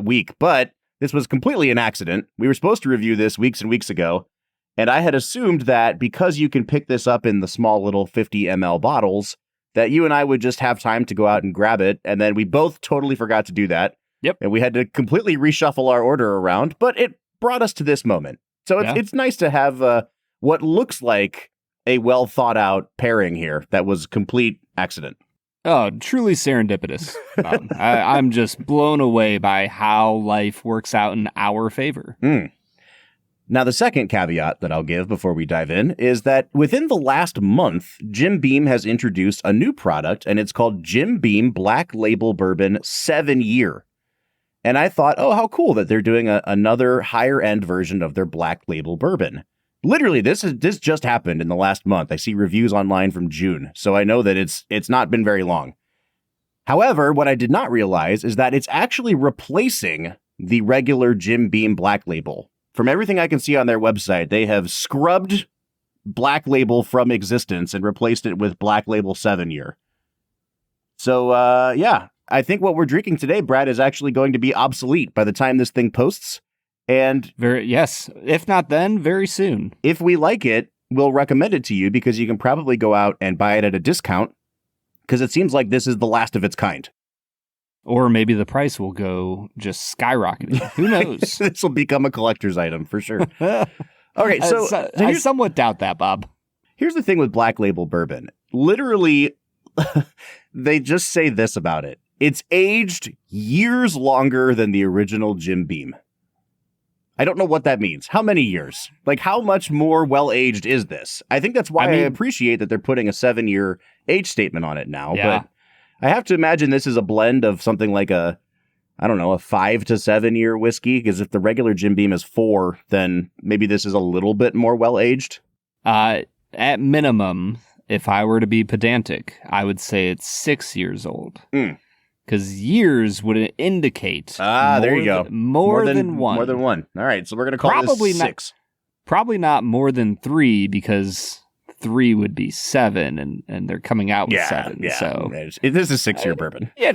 week, but this was completely an accident. We were supposed to review this weeks and weeks ago, and I had assumed that because you can pick this up in the small little 50 ml bottles, that you and I would just have time to go out and grab it, and then we both totally forgot to do that. Yep. And we had to completely reshuffle our order around, but it brought us to this moment. So it's nice to have what looks like a well-thought-out pairing here that was complete accident. Oh, truly serendipitous. I'm just blown away by how life works out in our favor. Now, the second caveat that I'll give before we dive in is that within the last month, Jim Beam has introduced a new product, and it's called Jim Beam Black Label Bourbon 7-Year. And I thought, oh, how cool that they're doing another higher-end version of their Black Label Bourbon. Literally, this just happened in the last month. I see reviews online from June, so I know that it's not been very long. However, what I did not realize is that it's actually replacing the regular Jim Beam Black Label. From everything I can see on their website, they have scrubbed Black Label from existence and replaced it with Black Label 7-Year. So, I think what we're drinking today, Brad, is actually going to be obsolete by the time this thing posts. And yes, if not then, very soon. If we like it, we'll recommend it to you because you can probably go out and buy it at a discount because it seems like this is the last of its kind. Or maybe the price will go just skyrocketing. Who knows? This will become a collector's item for sure. Okay, so I somewhat doubt that, Bob. Here's the thing with Black Label Bourbon. Literally, they just say this about it. It's aged years longer than the original Jim Beam. I don't know what that means. How many years? Like, how much more well-aged is this? I think that's why I appreciate that they're putting a 7-year age statement on it now. Yeah. But I have to imagine this is a blend of something like a 5 to 7 year whiskey. Because if the regular Jim Beam is 4, then maybe this is a little bit more well-aged. At minimum, if I were to be pedantic, I would say it's 6 years old. Because years would indicate there you go. More than one. More than one. All right, so we're going to call this 6. Probably not more than 3 because 3 would be 7 and they're coming out with 7. Yeah. So this is 6-year bourbon. Yeah,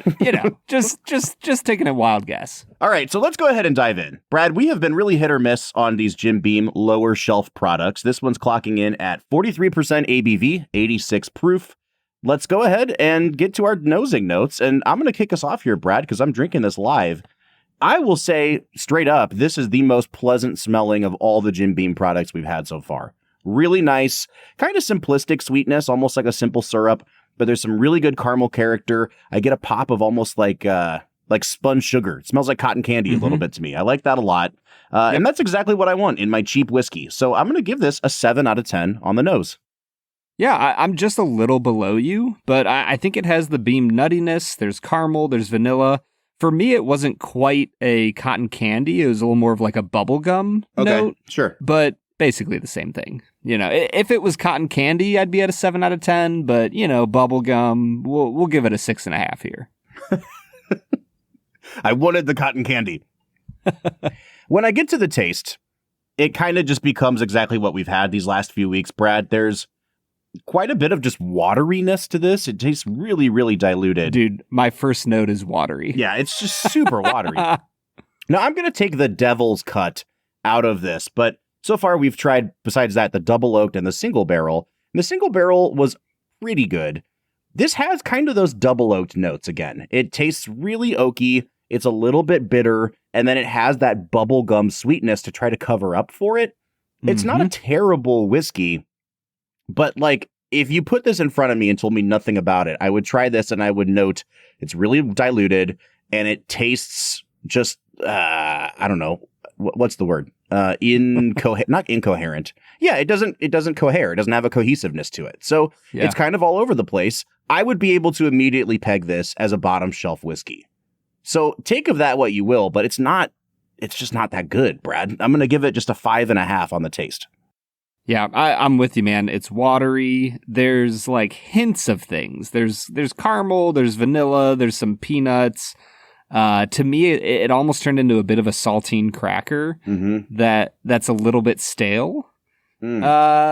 just taking a wild guess. All right, so let's go ahead and dive in. Brad, we have been really hit or miss on these Jim Beam lower shelf products. This one's clocking in at 43% ABV, 86 proof. Let's go ahead and get to our nosing notes. And I'm going to kick us off here, Brad, because I'm drinking this live. I will say straight up, this is the most pleasant smelling of all the Jim Beam products we've had so far. Really nice, kind of simplistic sweetness, almost like a simple syrup, but there's some really good caramel character. I get a pop of almost like spun sugar. It smells like cotton candy a little bit to me. I like that a lot. And that's exactly what I want in my cheap whiskey. So I'm going to give this a 7 out of 10 on the nose. Yeah, I'm just a little below you, but I think it has the Beam nuttiness. There's caramel, there's vanilla. For me, it wasn't quite a cotton candy. It was a little more of like a bubblegum note. Sure. But basically the same thing. You know, if it was cotton candy, I'd be at a 7 out of 10, but, you know, bubblegum, we'll give it a 6.5 here. I wanted the cotton candy. When I get to the taste, it kind of just becomes exactly what we've had these last few weeks, Brad. There's quite a bit of just wateriness to this. It tastes really, really diluted. Dude, my first note is watery. Yeah, it's just super watery. Now, I'm going to take the devil's cut out of this, but so far we've tried, besides that, the double oaked and the single barrel. And the single barrel was pretty good. This has kind of those double oaked notes again. It tastes really oaky. It's a little bit bitter, and then it has that bubblegum sweetness to try to cover up for it. It's not a terrible whiskey, but like, if you put this in front of me and told me nothing about it, I would try this and I would note it's really diluted and it tastes just, I don't know, what's the word? not incoherent. Yeah, it doesn't cohere. It doesn't have a cohesiveness to it. So it's kind of all over the place. I would be able to immediately peg this as a bottom shelf whiskey. So take of that what you will, but it's just not that good, Brad. I'm going to give it just a 5.5 on the taste. Yeah, I'm with you, man. It's watery. There's like hints of things. There's caramel, there's vanilla, there's some peanuts. To me, it almost turned into a bit of a saltine cracker that's a little bit stale. I'm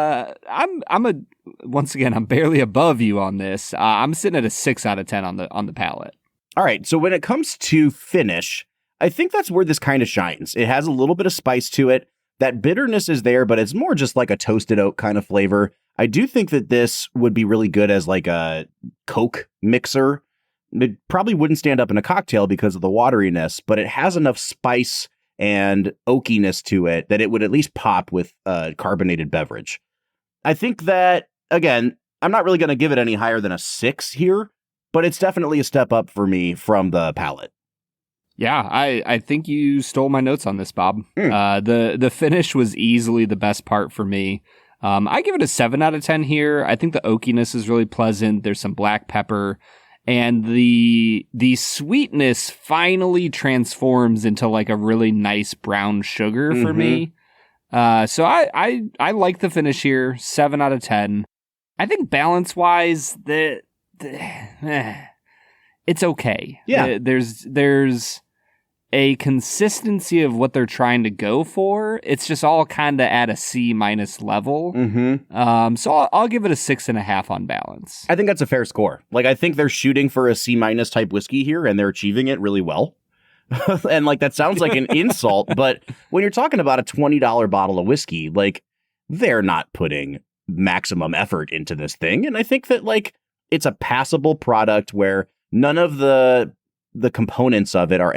barely above you on this. I'm sitting at a 6 out of 10 on the palate. All right. So when it comes to finish, I think that's where this kind of shines. It has a little bit of spice to it. That bitterness is there, but it's more just like a toasted oak kind of flavor. I do think that this would be really good as like a Coke mixer. It probably wouldn't stand up in a cocktail because of the wateriness, but it has enough spice and oakiness to it that it would at least pop with a carbonated beverage. I think that, again, I'm not really going to give it any higher than a 6 here, but it's definitely a step up for me from the palate. Yeah, I think you stole my notes on this, Bob. The finish was easily the best part for me. I give it a 7 out of 10 here. I think the oakiness is really pleasant. There's some black pepper. And the sweetness finally transforms into like a really nice brown sugar for me. So I like the finish here, 7 out of 10. I think balance-wise, it's okay. Yeah. There's a consistency of what they're trying to go for. It's just all kind of at a C- level. So I'll give it a 6.5 on balance. I think that's a fair score. Like, I think they're shooting for a C- type whiskey here, and they're achieving it really well. And like, that sounds like an insult, but when you're talking about a $20 bottle of whiskey, like, they're not putting maximum effort into this thing. And I think that like, it's a passable product where none of the components of it are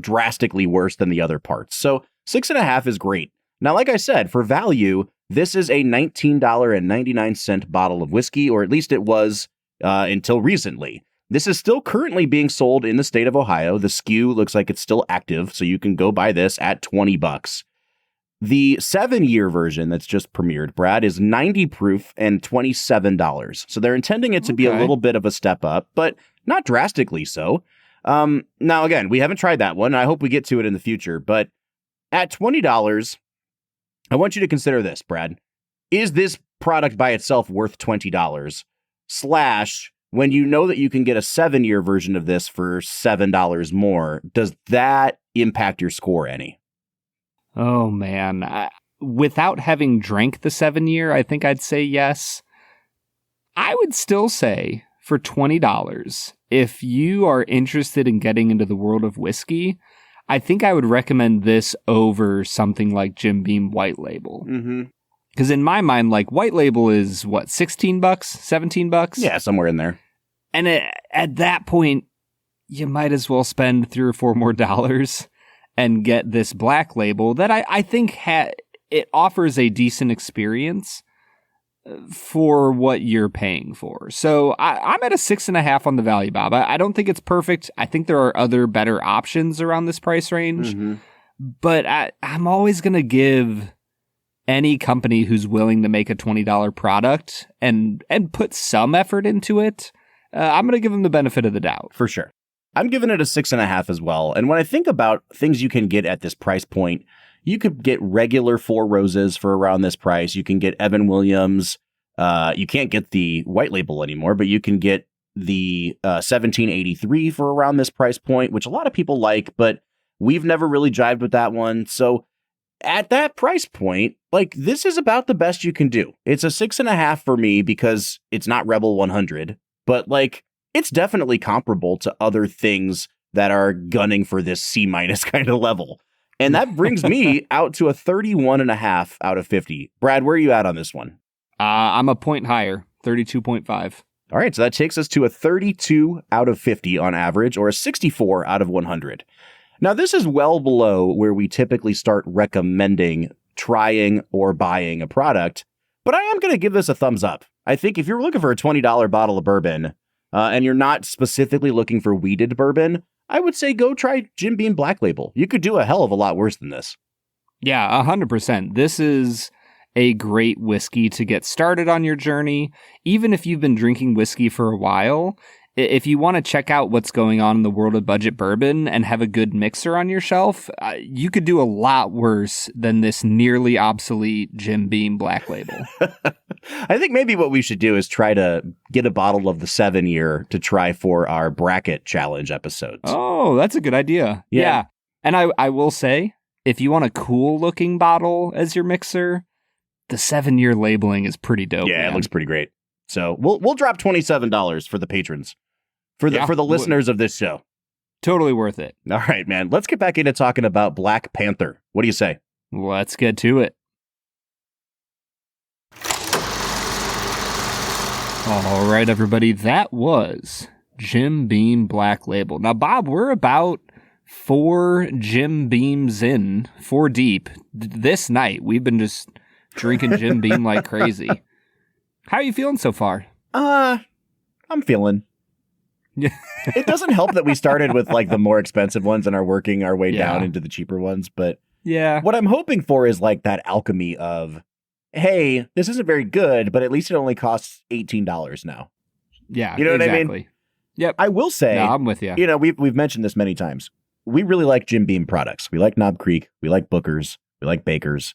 drastically worse than the other parts. So 6.5 is great. Now, like I said, for value, this is a $19.99 bottle of whiskey, or at least it was until recently. This is still currently being sold in the state of Ohio. The SKU looks like it's still active, so you can go buy this at $20. The 7-year version that's just premiered, Brad, is 90 proof and $27. So they're intending it to be a little bit of a step up, but not drastically so. Now, again, we haven't tried that one. I hope we get to it in the future, but at $20, I want you to consider this, Brad. Is this product by itself worth $20? / when you know that you can get a 7-year version of this for $7 more, does that impact your score any? Oh, man. Without having drank the 7-year, I think I'd say yes. I would still say for $20, if you are interested in getting into the world of whiskey, I think I would recommend this over something like Jim Beam White Label. Because in my mind, like, White Label is what, $16, $17? Yeah, somewhere in there. And at that point, you might as well spend $3 or $4 more and get this Black Label that I think it offers a decent experience for what you're paying for. So I'm at a 6.5 on the value, Bob. I don't think it's perfect. I think there are other better options around this price range, but I'm always going to give any company who's willing to make a $20 product and put some effort into it, I'm going to give them the benefit of the doubt. For sure. I'm giving it a 6.5 as well. And when I think about things you can get at this price point, you could get regular Four Roses for around this price. You can get Evan Williams. You can't get the White Label anymore, but you can get the 1783 for around this price point, which a lot of people like, but we've never really jived with that one. So at that price point, like, this is about the best you can do. It's a 6.5 for me because it's not Rebel 100, but like, it's definitely comparable to other things that are gunning for this C- kind of level. And that brings me out to a 31.5 out of 50. Brad, where are you at on this one? I'm a point higher, 32.5. All right, so that takes us to a 32 out of 50 on average, or a 64 out of 100. Now, this is well below where we typically start recommending trying or buying a product, but I am going to give this a thumbs up. I think if you're looking for a $20 bottle of bourbon, and you're not specifically looking for weeded bourbon, I would say go try Jim Beam Black Label. You could do a hell of a lot worse than this. Yeah, 100%. This is a great whiskey to get started on your journey. Even if you've been drinking whiskey for a while, if you want to check out what's going on in the world of budget bourbon and have a good mixer on your shelf, you could do a lot worse than this nearly obsolete Jim Beam Black Label. I think maybe what we should do is try to get a bottle of the 7-year to try for our bracket challenge episodes. Oh, that's a good idea. Yeah. And I will say, if you want a cool looking bottle as your mixer, the 7-year labeling is pretty dope. Yeah, man. It looks pretty great. So we'll drop $27 for the patrons, for the listeners of this show. Totally worth it. All right, man. Let's get back into talking about Black Panther. What do you say? Let's get to it. All right, everybody. That was Jim Beam Black Label. Now, Bob, we're about 4 Jim Beams in, 4 deep. This night, we've been just drinking Jim Beam like crazy. How are you feeling so far? I'm feeling. Yeah. It doesn't help that we started with like the more expensive ones and are working our way down into the cheaper ones. But yeah, what I'm hoping for is like that alchemy of, hey, this isn't very good, but at least it only costs $18 now. Yeah, you know what I mean? Yep. I will say, no, I'm with you. You know, we've mentioned this many times. We really like Jim Beam products. We like Knob Creek. We like Booker's. We like Baker's.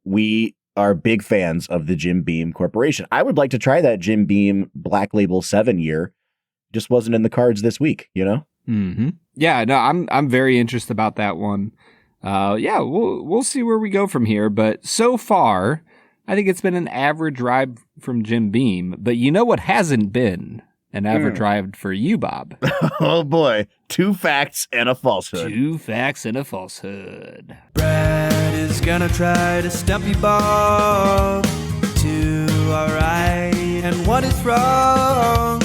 We are big fans of the Jim Beam Corporation. I would like to try that Jim Beam Black Label 7-year. Just wasn't in the cards this week, you know? Mm-hmm. Yeah, no, I'm very interested about that one. Yeah, we'll see where we go from here. But so far, I think it's been an average ride from Jim Beam. But you know what hasn't been an average ride for you, Bob? Oh boy, 2 facts and a falsehood. 2 facts and a falsehood. Brad is gonna try to stump you, Bob, to our right and what is wrong.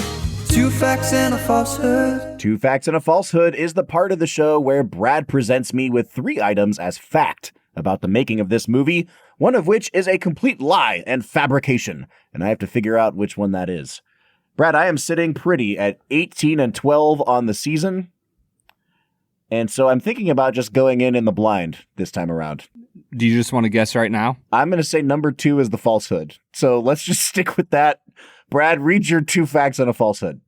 2 facts and a falsehood. 2 facts and a falsehood is the part of the show where Brad presents me with 3 items as fact about the making of this movie, one of which is a complete lie and fabrication, and I have to figure out which one that is. Brad, I am sitting pretty at 18-12 on the season, and so I'm thinking about just going in the blind this time around. Do you just want to guess right now? I'm going to say number 2 is the falsehood, so let's just stick with that. Brad, read your 2 facts and a falsehood.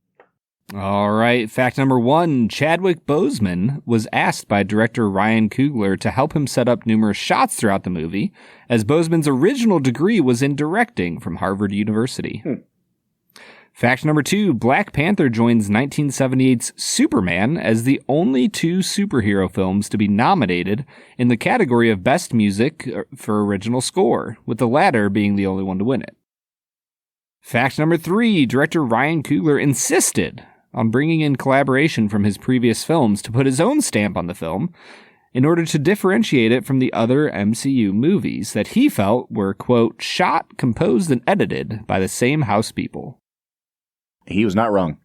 All right. Fact number 1, Chadwick Boseman was asked by director Ryan Coogler to help him set up numerous shots throughout the movie, as Boseman's original degree was in directing from Harvard University. Fact number 2, Black Panther joins 1978's Superman as the only 2 superhero films to be nominated in the category of Best Music for Original Score, with the latter being the only one to win it. Fact number 3, director Ryan Coogler insisted on bringing in collaboration from his previous films to put his own stamp on the film in order to differentiate it from the other MCU movies that he felt were, quote, shot, composed, and edited by the same house people. He was not wrong.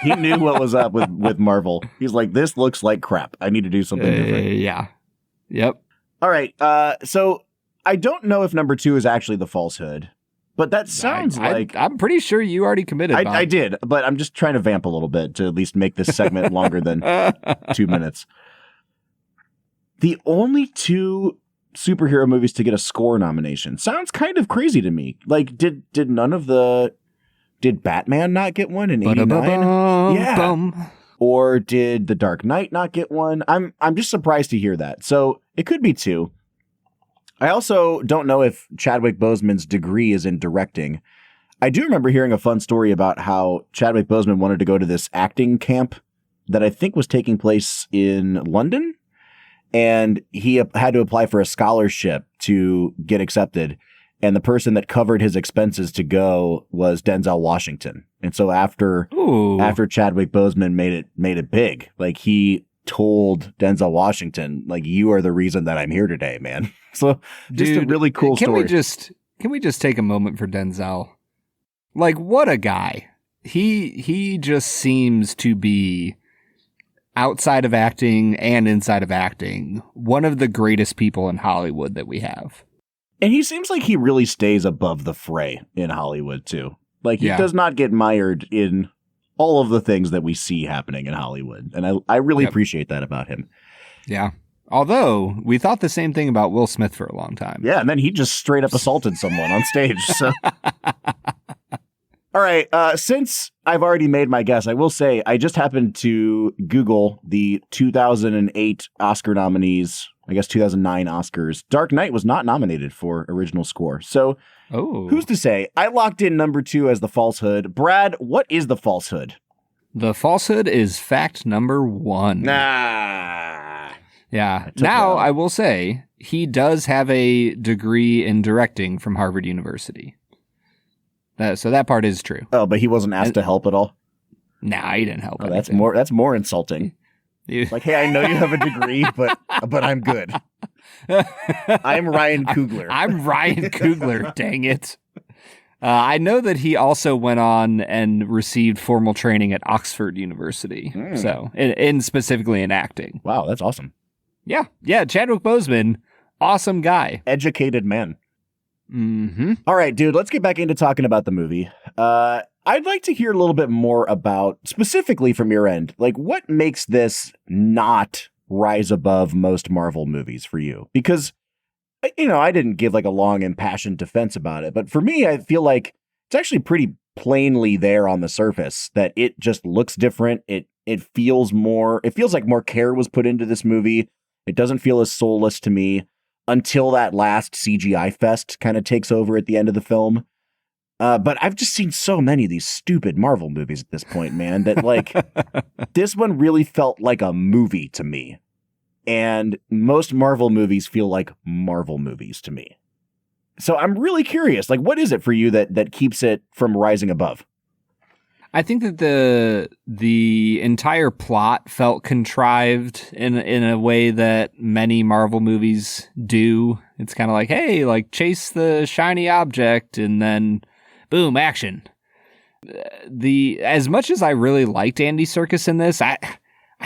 He knew what was up with Marvel. He's like, this looks like crap. I need to do something different. Yeah. Yep. All right. So I don't know if number 2 is actually the falsehood, but that sounds like... I'm pretty sure you already committed, Bob. I did, but I'm just trying to vamp a little bit to at least make this segment longer than 2 minutes. The only 2 superhero movies to get a score nomination sounds kind of crazy to me. Like, did none of the... Did Batman not get one in 89? Yeah. Or did The Dark Knight not get one? I'm just surprised to hear that. So it could be 2. I also don't know if Chadwick Boseman's degree is in directing. I do remember hearing a fun story about how Chadwick Boseman wanted to go to this acting camp that I think was taking place in London. And he had to apply for a scholarship to get accepted. And the person that covered his expenses to go was Denzel Washington. And so after Chadwick Boseman made it big, like he told Denzel Washington, like, you are the reason that I'm here today, man. So just a really cool story. Can we just take a moment for Denzel? Like, what a guy. He just seems to be, outside of acting and inside of acting, one of the greatest people in Hollywood that we have. And he seems like he really stays above the fray in Hollywood too. Like he does not get mired in all of the things that we see happening in Hollywood. And I really appreciate that about him. Yeah. Although we thought the same thing about Will Smith for a long time. Yeah, and then he just straight up assaulted someone on stage. So, all right. Since I've already made my guess, I will say I just happened to Google the 2008 Oscar nominees. I guess 2009 Oscars. Dark Knight was not nominated for original score. So, who's to say? I locked in number 2 as The Falsehood. Brad, what is The Falsehood? The Falsehood is fact number 1. Nah. Yeah. Now, I will say, he does have a degree in directing from Harvard University. So that part is true. Oh, but he wasn't asked to help at all? Nah, he didn't help. Oh, that's more insulting. Like, hey, I know you have a degree, but I'm good. I'm Ryan Coogler. I'm Ryan Coogler, dang it. I know that he also went on and received formal training at Oxford University. So, in specifically in acting. Wow, that's awesome. Yeah, Chadwick Boseman, awesome guy. Educated man. Mm-hmm. All right, dude, let's get back into talking about the movie. I'd like to hear a little bit more about, specifically from your end, like what makes this not rise above most Marvel movies for you? Because, I didn't give like a long impassioned defense about it, but for me, I feel like it's actually pretty plainly there on the surface that it just looks different. It feels like more care was put into this movie. It doesn't feel as soulless to me until that last CGI fest kind of takes over at the end of the film. But I've just seen so many of these stupid Marvel movies at this point, man, that like this one really felt like a movie to me. And most Marvel movies feel like Marvel movies to me. So I'm really curious, like, what is it for you that keeps it from rising above? I think that the entire plot felt contrived in a way that many Marvel movies do. It's kind of like, hey, like chase the shiny object and then boom, action. As much as I really liked Andy Serkis in this, I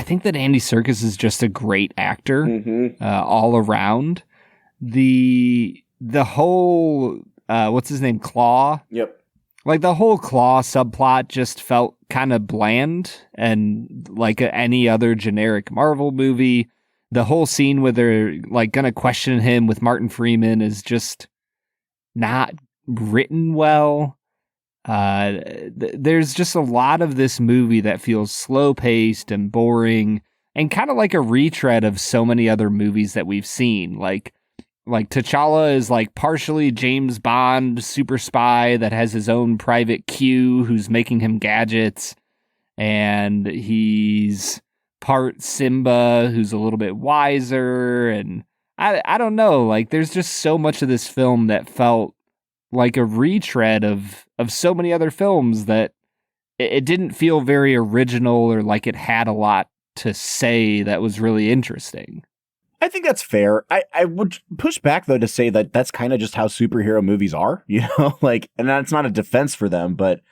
think that Andy Serkis is just a great actor all around. The whole what's his name, Claw? Yep. Like the whole Claw subplot just felt kind of bland and like any other generic Marvel movie. The whole scene where they're like going to question him with Martin Freeman is just not written well. There's just a lot of this movie that feels slow paced and boring and kind of like a retread of so many other movies that we've seen. Like T'Challa is like partially James Bond super spy that has his own private Q who's making him gadgets. And he's part Simba who's a little bit wiser. And I don't know, like there's just so much of this film that felt like a retread of so many other films that it didn't feel very original or like it had a lot to say that was really interesting. I think that's fair. I would push back, though, to say that that's kind of just how superhero movies are, like, and that's not a defense for them, but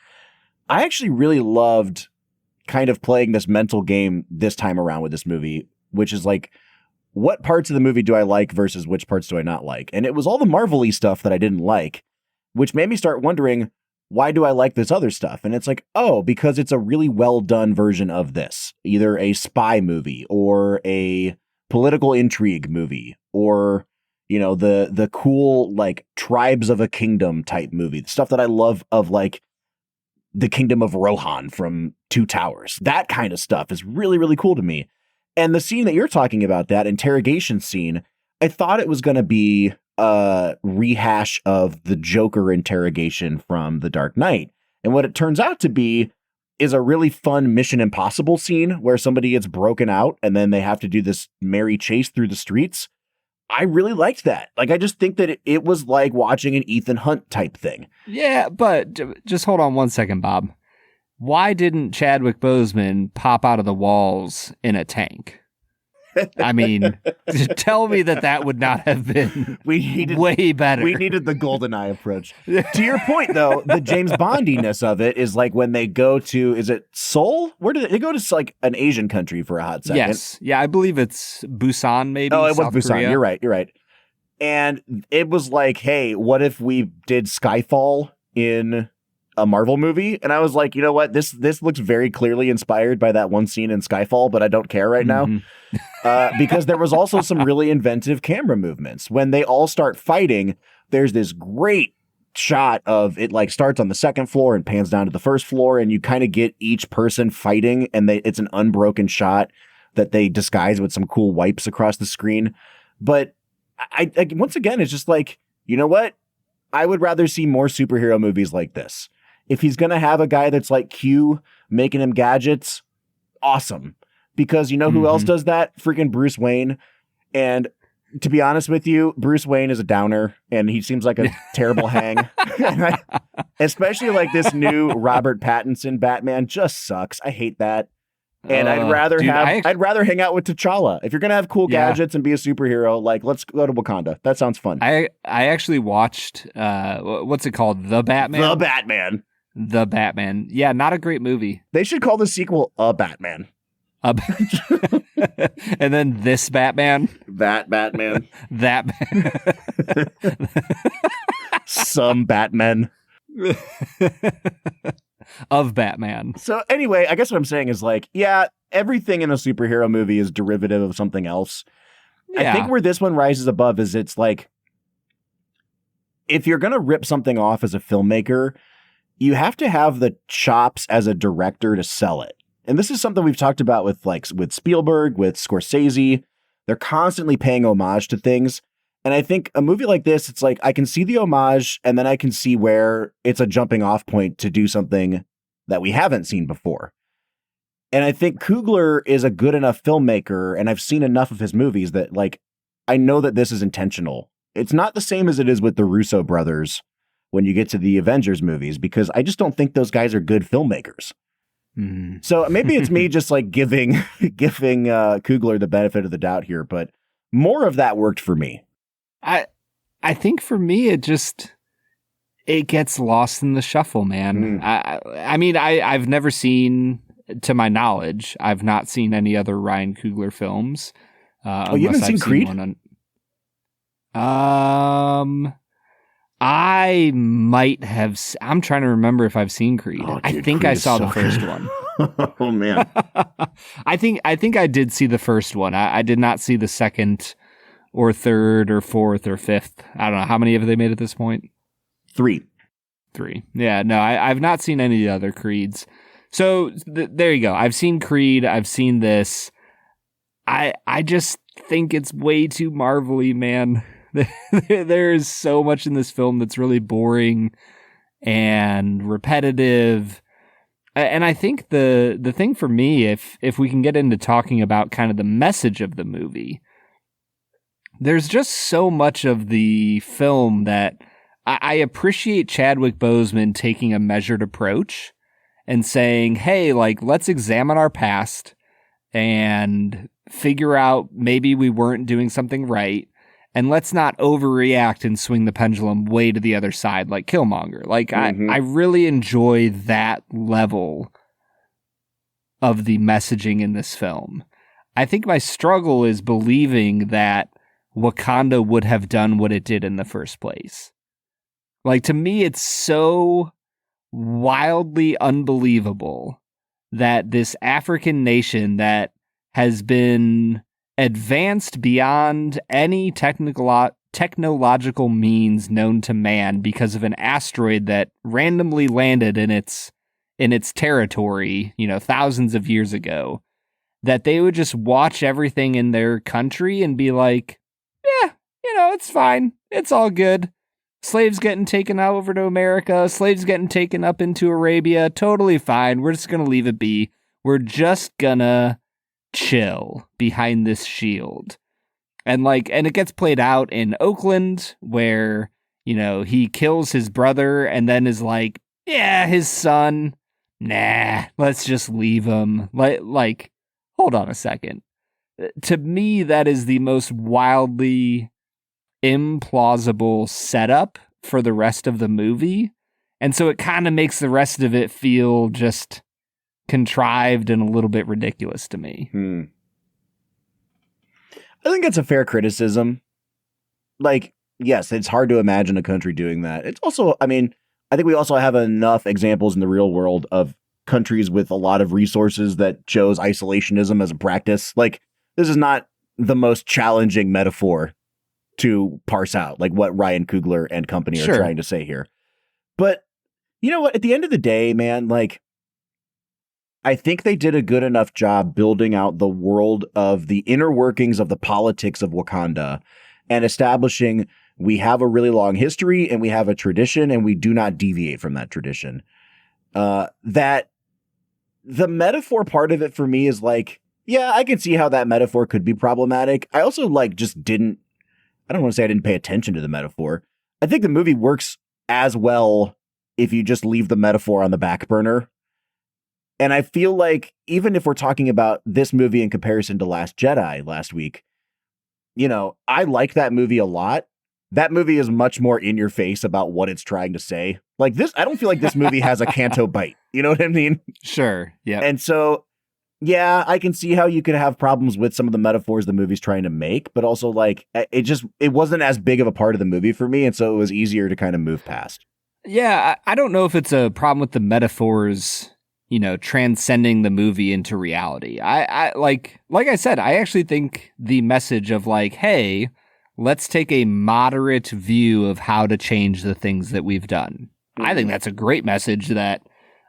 I actually really loved kind of playing this mental game this time around with this movie, which is like, what parts of the movie do I like versus which parts do I not like? And it was all the Marvel-y stuff that I didn't like, which made me start wondering, why do I like this other stuff? And it's like, oh, because it's a really well done version of this, either a spy movie or a political intrigue movie, or the cool like Tribes of a Kingdom type movie, the stuff that I love of like the Kingdom of Rohan from Two Towers. That kind of stuff is really, really cool to me. And the scene that you're talking about, that interrogation scene, I thought it was going to be a rehash of the Joker interrogation from The Dark Knight. And what it turns out to be is a really fun Mission Impossible scene where somebody gets broken out and then they have to do this merry chase through the streets. I really liked that. Like, I just think that it was like watching an Ethan Hunt type thing. Yeah, but just hold on one second, Bob. Why didn't Chadwick Boseman pop out of the walls in a tank? I mean, tell me that would not have been way better. We needed the GoldenEye approach. To your point, though, the James Bondiness of it is like when they go to, is it Seoul? Where did they go to? Like an Asian country for a hot second. Yes. Yeah, I believe it's Busan, maybe. Oh, it South was Busan. Korea. You're right. And it was like, hey, what if we did Skyfall in a Marvel movie. And I was like, you know what? This looks very clearly inspired by that one scene in Skyfall, but I don't care right now. Because there was also some really inventive camera movements. When they all start fighting, there's this great shot of it, like starts on the second floor and pans down to the first floor, and you kind of get each person fighting, and it's an unbroken shot that they disguise with some cool wipes across the screen. But I once again, it's just like, you know what? I would rather see more superhero movies like this. If he's going to have a guy that's like Q making him gadgets, awesome. Because you know who else does that? Freaking Bruce Wayne. And to be honest with you, Bruce Wayne is a downer, and he seems like a terrible hang. Especially like this new Robert Pattinson Batman just sucks. I hate that. And I'd rather hang out with T'Challa. If you're gonna have cool gadgets and be a superhero, like, let's go to Wakanda. That sounds fun. I actually watched what's it called? The Batman. The Batman. Yeah, not a great movie. They should call the sequel A Batman. And then This Batman. That Batman. That Some Batman. Of Batman. So anyway, I guess what I'm saying is like, yeah, everything in a superhero movie is derivative of something else. Yeah. I think where this one rises above is it's like, if you're going to rip something off as a filmmaker, you have to have the chops as a director to sell it. And this is something we've talked about with Spielberg, with Scorsese. They're constantly paying homage to things. And I think a movie like this, it's like, I can see the homage, and then I can see where it's a jumping off point to do something that we haven't seen before. And I think Coogler is a good enough filmmaker, and I've seen enough of his movies that, like, I know that this is intentional. It's not the same as it is with the Russo brothers when you get to the Avengers movies, because I just don't think those guys are good filmmakers. So maybe it's me just like giving Coogler the benefit of the doubt here, but more of that worked for me. I think for me, it gets lost in the shuffle, man. I mean, I've never seen, to my knowledge, I've not seen any other Ryan Coogler films. You haven't seen Creed? I might have. I'm trying to remember if I've seen Creed. Oh, dude, I think Creed I saw the first good. one. Oh man, I think I did see the first one. I did not see the second or third or fourth or fifth. I don't know. How many have they made at this point? 3. Yeah, no, I've not seen any of the other Creeds. So there you go. I've seen Creed. I've seen this. I just think it's way too Marvel-y, man. There is so much in this film that's really boring and repetitive. And I think the thing for me, if we can get into talking about kind of the message of the movie, there's just so much of the film that I appreciate Chadwick Boseman taking a measured approach and saying, hey, like, let's examine our past and figure out maybe we weren't doing something right. And let's not overreact and swing the pendulum way to the other side like Killmonger. Like, I really enjoy that level of the messaging in this film. I think my struggle is believing that Wakanda would have done what it did in the first place. Like, to me, it's so wildly unbelievable that this African nation that has been advanced beyond any technological means known to man because of an asteroid that randomly landed in its territory, thousands of years ago, that they would just watch everything in their country and be like, yeah, it's fine. It's all good. Slaves getting taken out over to America, slaves getting taken up into Arabia, totally fine. We're just going to leave it be. We're just gonna chill behind this shield. And it gets played out in Oakland where, he kills his brother and then is like, yeah, his son, nah, let's just leave him. Like, hold on a second. To me, that is the most wildly implausible setup for the rest of the movie. And so it kind of makes the rest of it feel just contrived and a little bit ridiculous to me. I think that's a fair criticism. Like, yes, it's hard to imagine a country doing that. It's also, I mean, I think we also have enough examples in the real world of countries with a lot of resources that chose isolationism as a practice. Like, this is not the most challenging metaphor to parse out, like what Ryan Coogler and company are trying to say here. But you know what? At the end of the day, man, like, I think they did a good enough job building out the world of the inner workings of the politics of Wakanda and establishing we have a really long history and we have a tradition and we do not deviate from that tradition. That the metaphor part of it for me is like, yeah, I can see how that metaphor could be problematic. I also like just didn't, I don't want to say I didn't pay attention to the metaphor. I think the movie works as well if you just leave the metaphor on the back burner. And I feel like even if we're talking about this movie in comparison to Last Jedi last week, you know, I like that movie a lot. That movie is much more in your face about what it's trying to say. Like this, I don't feel like this movie has a Canto bite. You know what I mean? Sure. Yeah. And so, yeah, I can see how you could have problems with some of the metaphors the movie's trying to make, but also like it wasn't as big of a part of the movie for me. And so it was easier to kind of move past. Yeah. I don't know if it's a problem with the metaphors, you know, transcending the movie into reality. I like I said, I actually think the message of like, hey, let's take a moderate view of how to change the things that we've done. I think that's a great message that,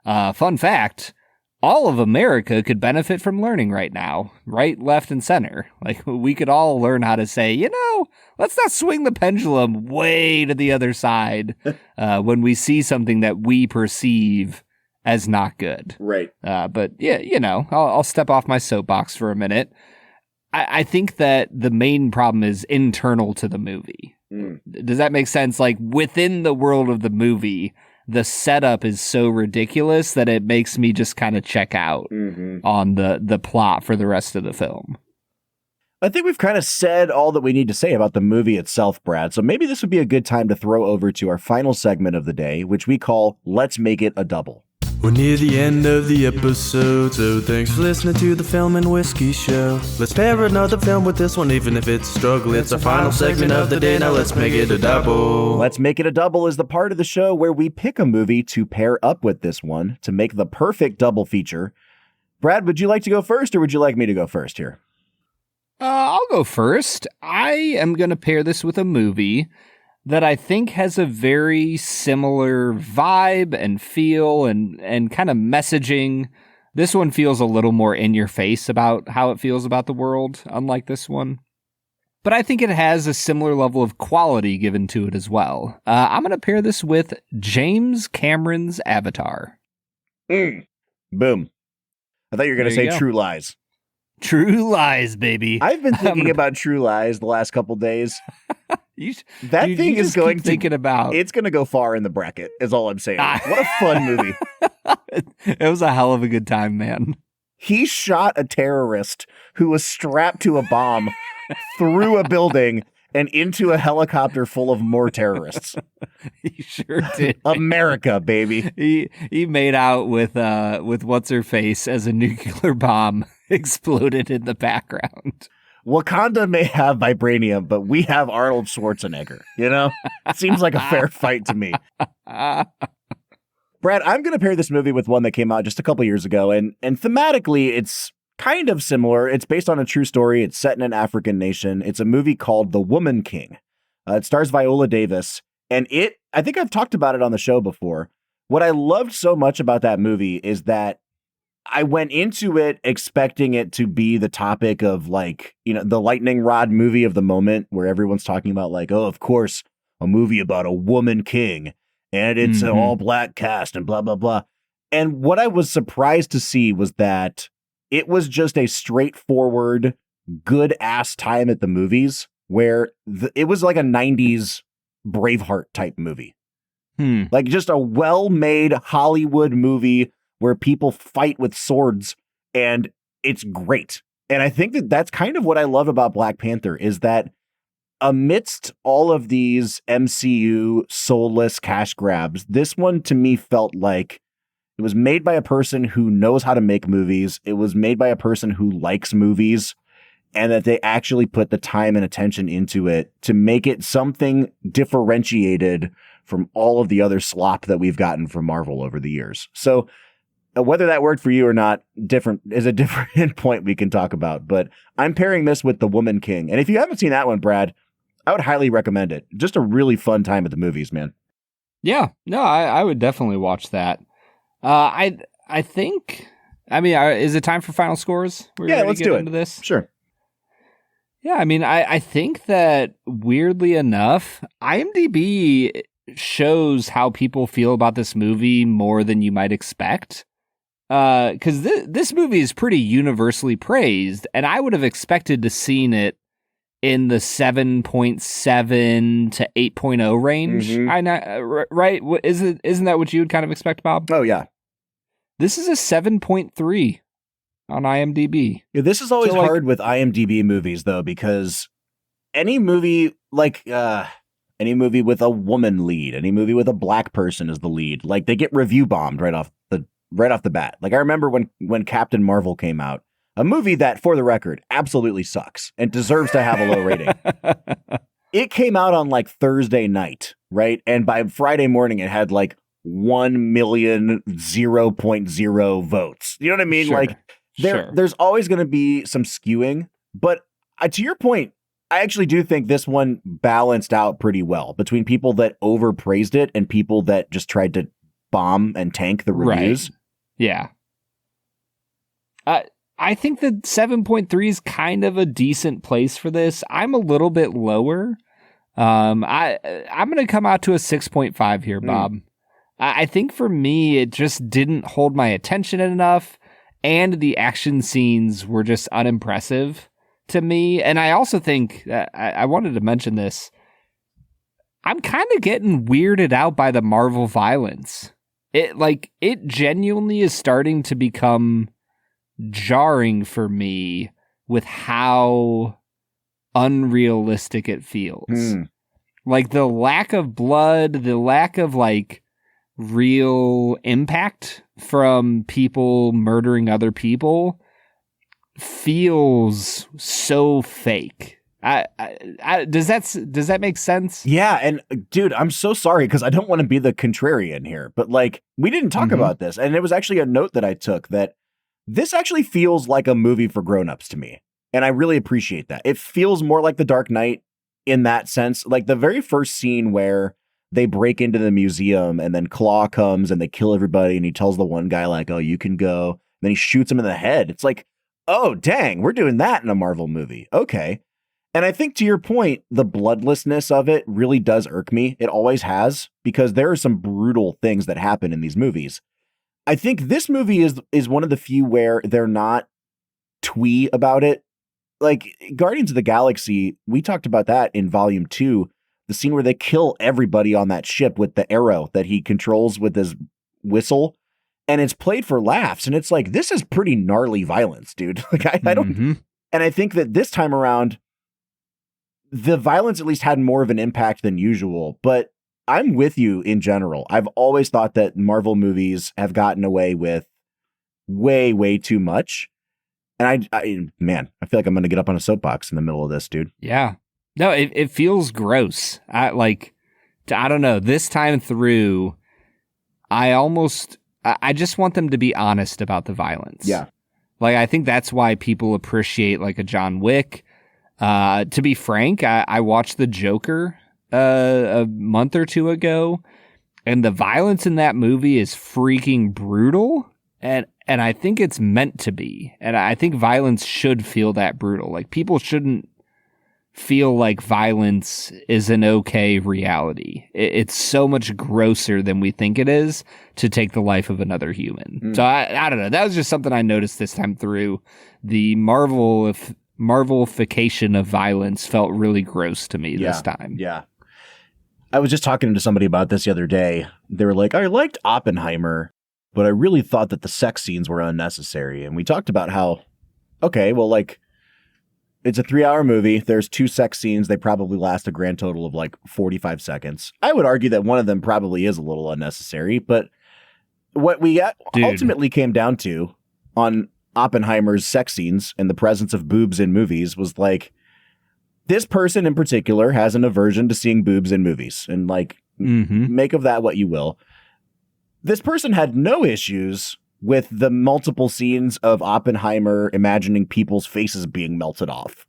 fun fact, all of America could benefit from learning right now, right, left, and center. Like, we could all learn how to say, you know, let's not swing the pendulum way to the other side when we see something that we perceive as not good. Right. But yeah, you know, I'll step off my soapbox for a minute. I think that the main problem is internal to the movie. Does that make sense? Like, within the world of the movie, the setup is so ridiculous that it makes me just kind of check out on the plot for the rest of the film. I think we've kind of said all that we need to say about the movie itself, Brad. So maybe this would be a good time to throw over to our final segment of the day, which we call Let's Make It a Double. We're near the end of the episode, so thanks for listening to the Film and Whiskey Show. Let's pair another film with this one, even if it's a struggle. It's our final segment of the day, now let's make it a double. Let's Make It a Double is the part of the show where we pick a movie to pair up with this one to make the perfect double feature. Brad, would you like to go first, or would you like me to go first here? I'll go first. I am going to pair this with a movie that I think has a very similar vibe and feel and kind of messaging. This one feels a little more in your face about how it feels about the world, unlike this one. But I think it has a similar level of quality given to it as well. I'm going to pair this with James Cameron's Avatar. Boom. I thought you were going to say True Lies. True Lies, baby. I've been thinking about True Lies the last couple days. That thing is going to thinking about. It's going to go far in the bracket, is all I'm saying. What a fun movie. It was a hell of a good time, man. He shot a terrorist who was strapped to a bomb through a building and into a helicopter full of more terrorists. He sure did. America, baby. He made out with what's her face as a nuclear bomb exploded in the background. Wakanda may have vibranium, but we have Arnold Schwarzenegger, you know? Seems like a fair fight to me. Brad, I'm going to pair this movie with one that came out just a couple years ago, and thematically, it's kind of similar. It's based on a true story. It's set in an African nation. It's a movie called The Woman King. It stars Viola Davis, and I think I've talked about it on the show before. What I loved so much about that movie is that I went into it expecting it to be the topic of, like, you know, the lightning rod movie of the moment where everyone's talking about, like, oh, of course, a movie about a woman king and it's an all black cast and blah, blah, blah. And what I was surprised to see was that it was just a straightforward, good ass time at the movies where it was like a 90s Braveheart type movie. Like just a well-made Hollywood movie where people fight with swords, and it's great. And I think that that's kind of what I love about Black Panther is that amidst all of these MCU soulless cash grabs, this one to me felt like it was made by a person who knows how to make movies. It was made by a person who likes movies, and that they actually put the time and attention into it to make it something differentiated from all of the other slop that we've gotten from Marvel over the years. So whether that worked for you or not, is a different point we can talk about. But I'm pairing this with The Woman King. And if you haven't seen that one, Brad, I would highly recommend it. Just a really fun time at the movies, man. Yeah, no, I would definitely watch that. I think, is it time for final scores? Yeah, let's do it. Into this? Sure. Yeah, I think that weirdly enough, IMDb shows how people feel about this movie more than you might expect. Because this movie is pretty universally praised, and I would have expected to seen it in the 7.7 to 8.0 range. Right? Isn't that what you would kind of expect, Bob? Oh, yeah. This is a 7.3 on IMDb. Yeah, this is always hard with IMDb movies, though, because any movie with a woman lead, any movie with a black person as the lead, like they get review bombed right off the bat. Like I remember when Captain Marvel came out, a movie that, for the record, absolutely sucks and deserves to have a low rating. It came out on like Thursday night, right? And by Friday morning, it had like 1,000,000 votes. You know what I mean? Sure. Like there's always going to be some skewing. But to your point, I actually do think this one balanced out pretty well between people that overpraised it and people that just tried to bomb and tank the reviews. Right. Yeah. I think that 7.3 is kind of a decent place for this. I'm a little bit lower. I'm going to come out to a 6.5 here, Bob. I think for me, it just didn't hold my attention enough, and the action scenes were just unimpressive to me. And I also think, I wanted to mention this, I'm kind of getting weirded out by the Marvel violence. It genuinely is starting to become jarring for me with how unrealistic it feels. Like the lack of blood, the lack of like real impact from people murdering other people feels so fake. Does that make sense? Yeah, and dude, I'm so sorry because I don't want to be the contrarian here, but like we didn't talk about this, and it was actually a note that I took that this actually feels like a movie for grown-ups to me, and I really appreciate that. It feels more like The Dark Knight in that sense. Like the very first scene where they break into the museum and then Claw comes and they kill everybody, and he tells the one guy like, "Oh, you can go." And then he shoots him in the head. It's like, oh, dang, we're doing that in a Marvel movie. Okay. And I think to your point, the bloodlessness of it really does irk me. It always has, because there are some brutal things that happen in these movies. I think this movie is one of the few where they're not twee about it. Like Guardians of the Galaxy, we talked about that in Volume 2, the scene where they kill everybody on that ship with the arrow that he controls with his whistle. And it's played for laughs. And it's like, this is pretty gnarly violence, dude. Like I don't, and I think that this time around, the violence at least had more of an impact than usual, but I'm with you in general. I've always thought that Marvel movies have gotten away with way, way too much. And I feel like I'm going to get up on a soapbox in the middle of this, dude. Yeah. No, it feels gross. I don't know. This time through, I just want them to be honest about the violence. Yeah. Like, I think that's why people appreciate like a John Wick. To be frank, I watched The Joker a month or two ago, and the violence in that movie is freaking brutal, and I think it's meant to be. And I think violence should feel that brutal. Like, people shouldn't feel like violence is an okay reality. It's so much grosser than we think it is to take the life of another human. So I don't know. That was just something I noticed this time through. The Marvelification of violence felt really gross to me this time. Yeah. I was just talking to somebody about this the other day. They were like, I liked Oppenheimer, but I really thought that the sex scenes were unnecessary. And we talked about how, okay, well, like, it's a 3-hour movie. There's 2 sex scenes. They probably last a grand total of like 45 seconds. I would argue that one of them probably is a little unnecessary, but what we ultimately came down to on Oppenheimer's sex scenes and the presence of boobs in movies was like, this person in particular has an aversion to seeing boobs in movies. And like, Make of that what you will. This person had no issues with the multiple scenes of Oppenheimer imagining people's faces being melted off.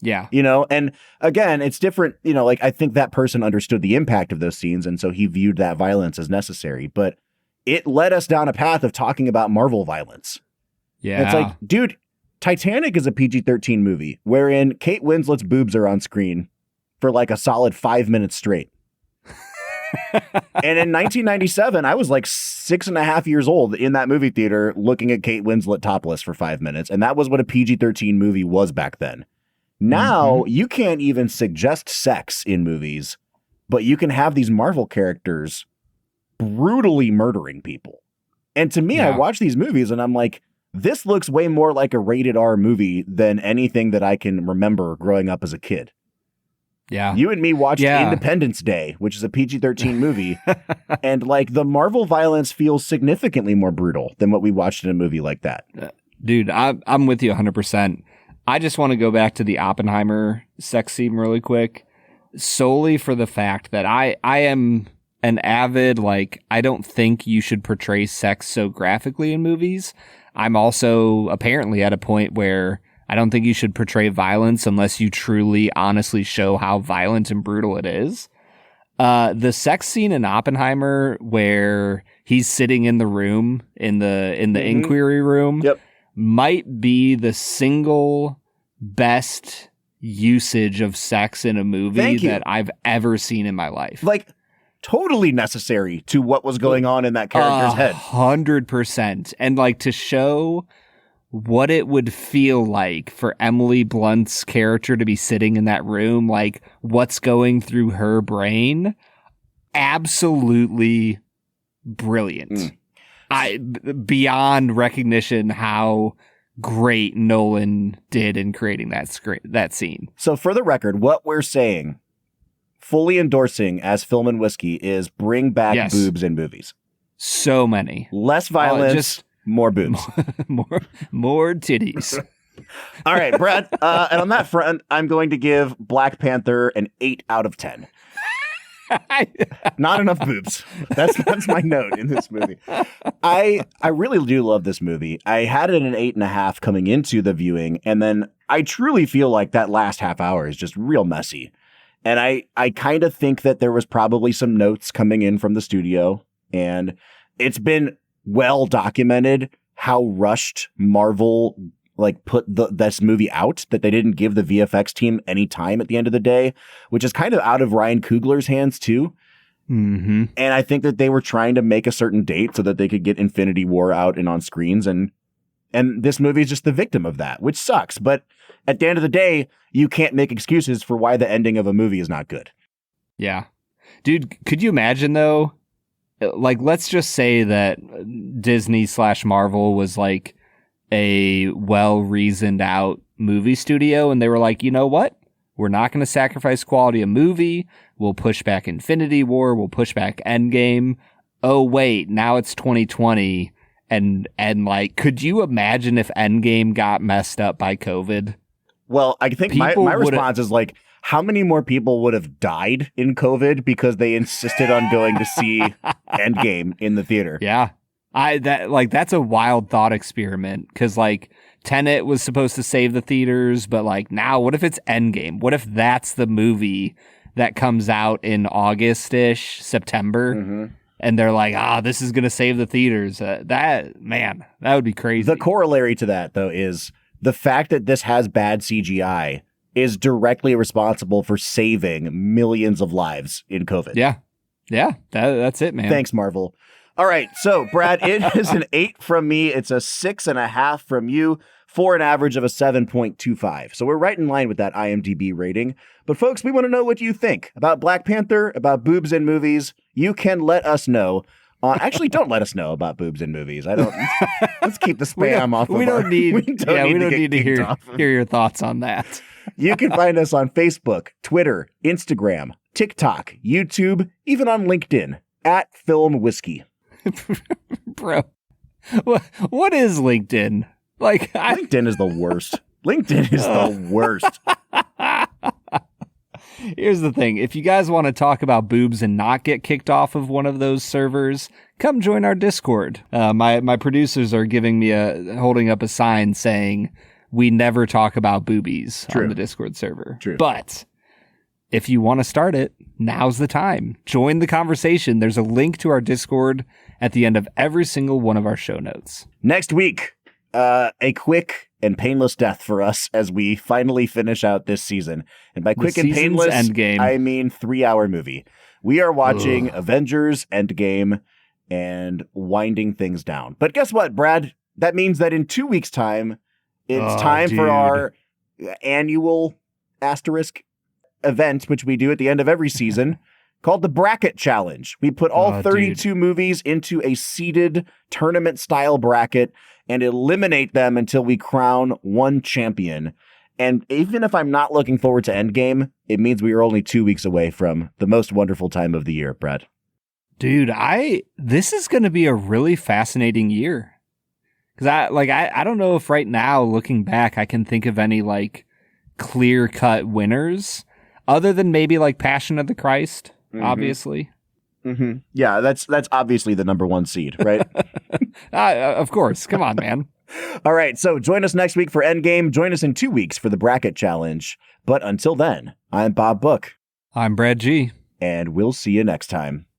Yeah. And again, it's different. I think that person understood the impact of those scenes, and so he viewed that violence as necessary. But it led us down a path of talking about Marvel violence. Yeah. And it's like, dude, Titanic is a PG-13 movie wherein Kate Winslet's boobs are on screen for like a solid 5 minutes straight. And in 1997, I was like 6.5 years old in that movie theater looking at Kate Winslet topless for 5 minutes. And that was what a PG-13 movie was back then. Now, you can't even suggest sex in movies, but you can have these Marvel characters brutally murdering people. And to me, I watch these movies and I'm like, this looks way more like a rated R movie than anything that I can remember growing up as a kid. Yeah. You and me watched Independence Day, which is a PG-13 movie. And like the Marvel violence feels significantly more brutal than what we watched in a movie like that. Dude, I'm with you 100%. I just want to go back to the Oppenheimer sex scene really quick, solely for the fact that I am an avid, I don't think you should portray sex so graphically in movies. I'm also apparently at a point where I don't think you should portray violence unless you truly, honestly show how violent and brutal it is. The sex scene in Oppenheimer where he's sitting in the room, in the inquiry room, might be the single best usage of sex in a movie that I've ever seen in my life. Totally necessary to what was going on in that character's head. 100%. And to show what it would feel like for Emily Blunt's character to be sitting in that room, what's going through her brain. Absolutely brilliant. Beyond recognition how great Nolan did in creating that scene. So for the record, what we're saying, fully endorsing as Film and Whiskey, is bring back boobs in movies. So many. Less violence, more boobs. more titties. All right, Brad. And on that front, I'm going to give Black Panther an 8 out of 10. Not enough boobs. That's my note in this movie. I really do love this movie. I had it an 8.5 coming into the viewing, and then I truly feel like that last half hour is just real messy. And I kind of think that there was probably some notes coming in from the studio, and it's been well documented how rushed Marvel put this movie out, that they didn't give the VFX team any time at the end of the day, which is kind of out of Ryan Coogler's hands too. And I think that they were trying to make a certain date so that they could get Infinity War out and on screens. And this movie is just the victim of that, which sucks. But at the end of the day, you can't make excuses for why the ending of a movie is not good. Yeah. Dude, could you imagine though? Let's just say that Disney/Marvel was a well-reasoned out movie studio, and they were like, you know what? We're not going to sacrifice quality of movie. We'll push back Infinity War. We'll push back Endgame. Oh, wait, now it's 2020. And could you imagine if Endgame got messed up by COVID? Well, I think my response is how many more people would have died in COVID because they insisted on going to see Endgame in the theater? Yeah. That's a wild thought experiment, because Tenet was supposed to save the theaters, but now what if it's Endgame? What if that's the movie that comes out in August-ish, September? And they're this is going to save the theaters. That would be crazy. The corollary to that, though, is the fact that this has bad CGI is directly responsible for saving millions of lives in COVID. Yeah. Yeah. That's it, man. Thanks, Marvel. All right. So, Brad, it is an 8 from me. It's a 6.5 from you, for an average of a 7.25. So we're right in line with that IMDb rating. But folks, we want to know what you think about Black Panther, about boobs in movies. You can let us know. Actually, don't let us know about boobs in movies. Let's keep the spam off. We don't need to hear your thoughts on that. You can find us on Facebook, Twitter, Instagram, TikTok, YouTube, even on LinkedIn at Film Whiskey. Bro, what is LinkedIn? LinkedIn is the worst. LinkedIn is the worst. Here's the thing. If you guys want to talk about boobs and not get kicked off of one of those servers, come join our Discord. My producers are giving me holding up a sign saying we never talk about boobies on the Discord server. True. But if you want to start it, now's the time. Join the conversation. There's a link to our Discord at the end of every single one of our show notes. Next week, a quick and painless death for us as we finally finish out this season. And by quick and painless, Endgame. I mean 3-hour movie. We are watching Avengers Endgame and winding things down. But guess what, Brad? That means that in 2 weeks' time, it's time for our annual asterisk event, which we do at the end of every season, called the Bracket Challenge. We put all 32 movies into a seeded tournament-style bracket and eliminate them until we crown one champion. And even if I'm not looking forward to Endgame, it means we are only 2 weeks away from the most wonderful time of the year, Brad. Dude, this is going to be a really fascinating year. Because I don't know if right now, looking back, I can think of any like clear-cut winners other than maybe like Passion of the Christ, obviously. Mm-hmm. Yeah, that's obviously the number one seed, right? Of course. Come on, man. All right, so join us next week for Endgame. Join us in 2 weeks for the Bracket Challenge. But until then, I'm Bob Book. I'm Brad G. And we'll see you next time.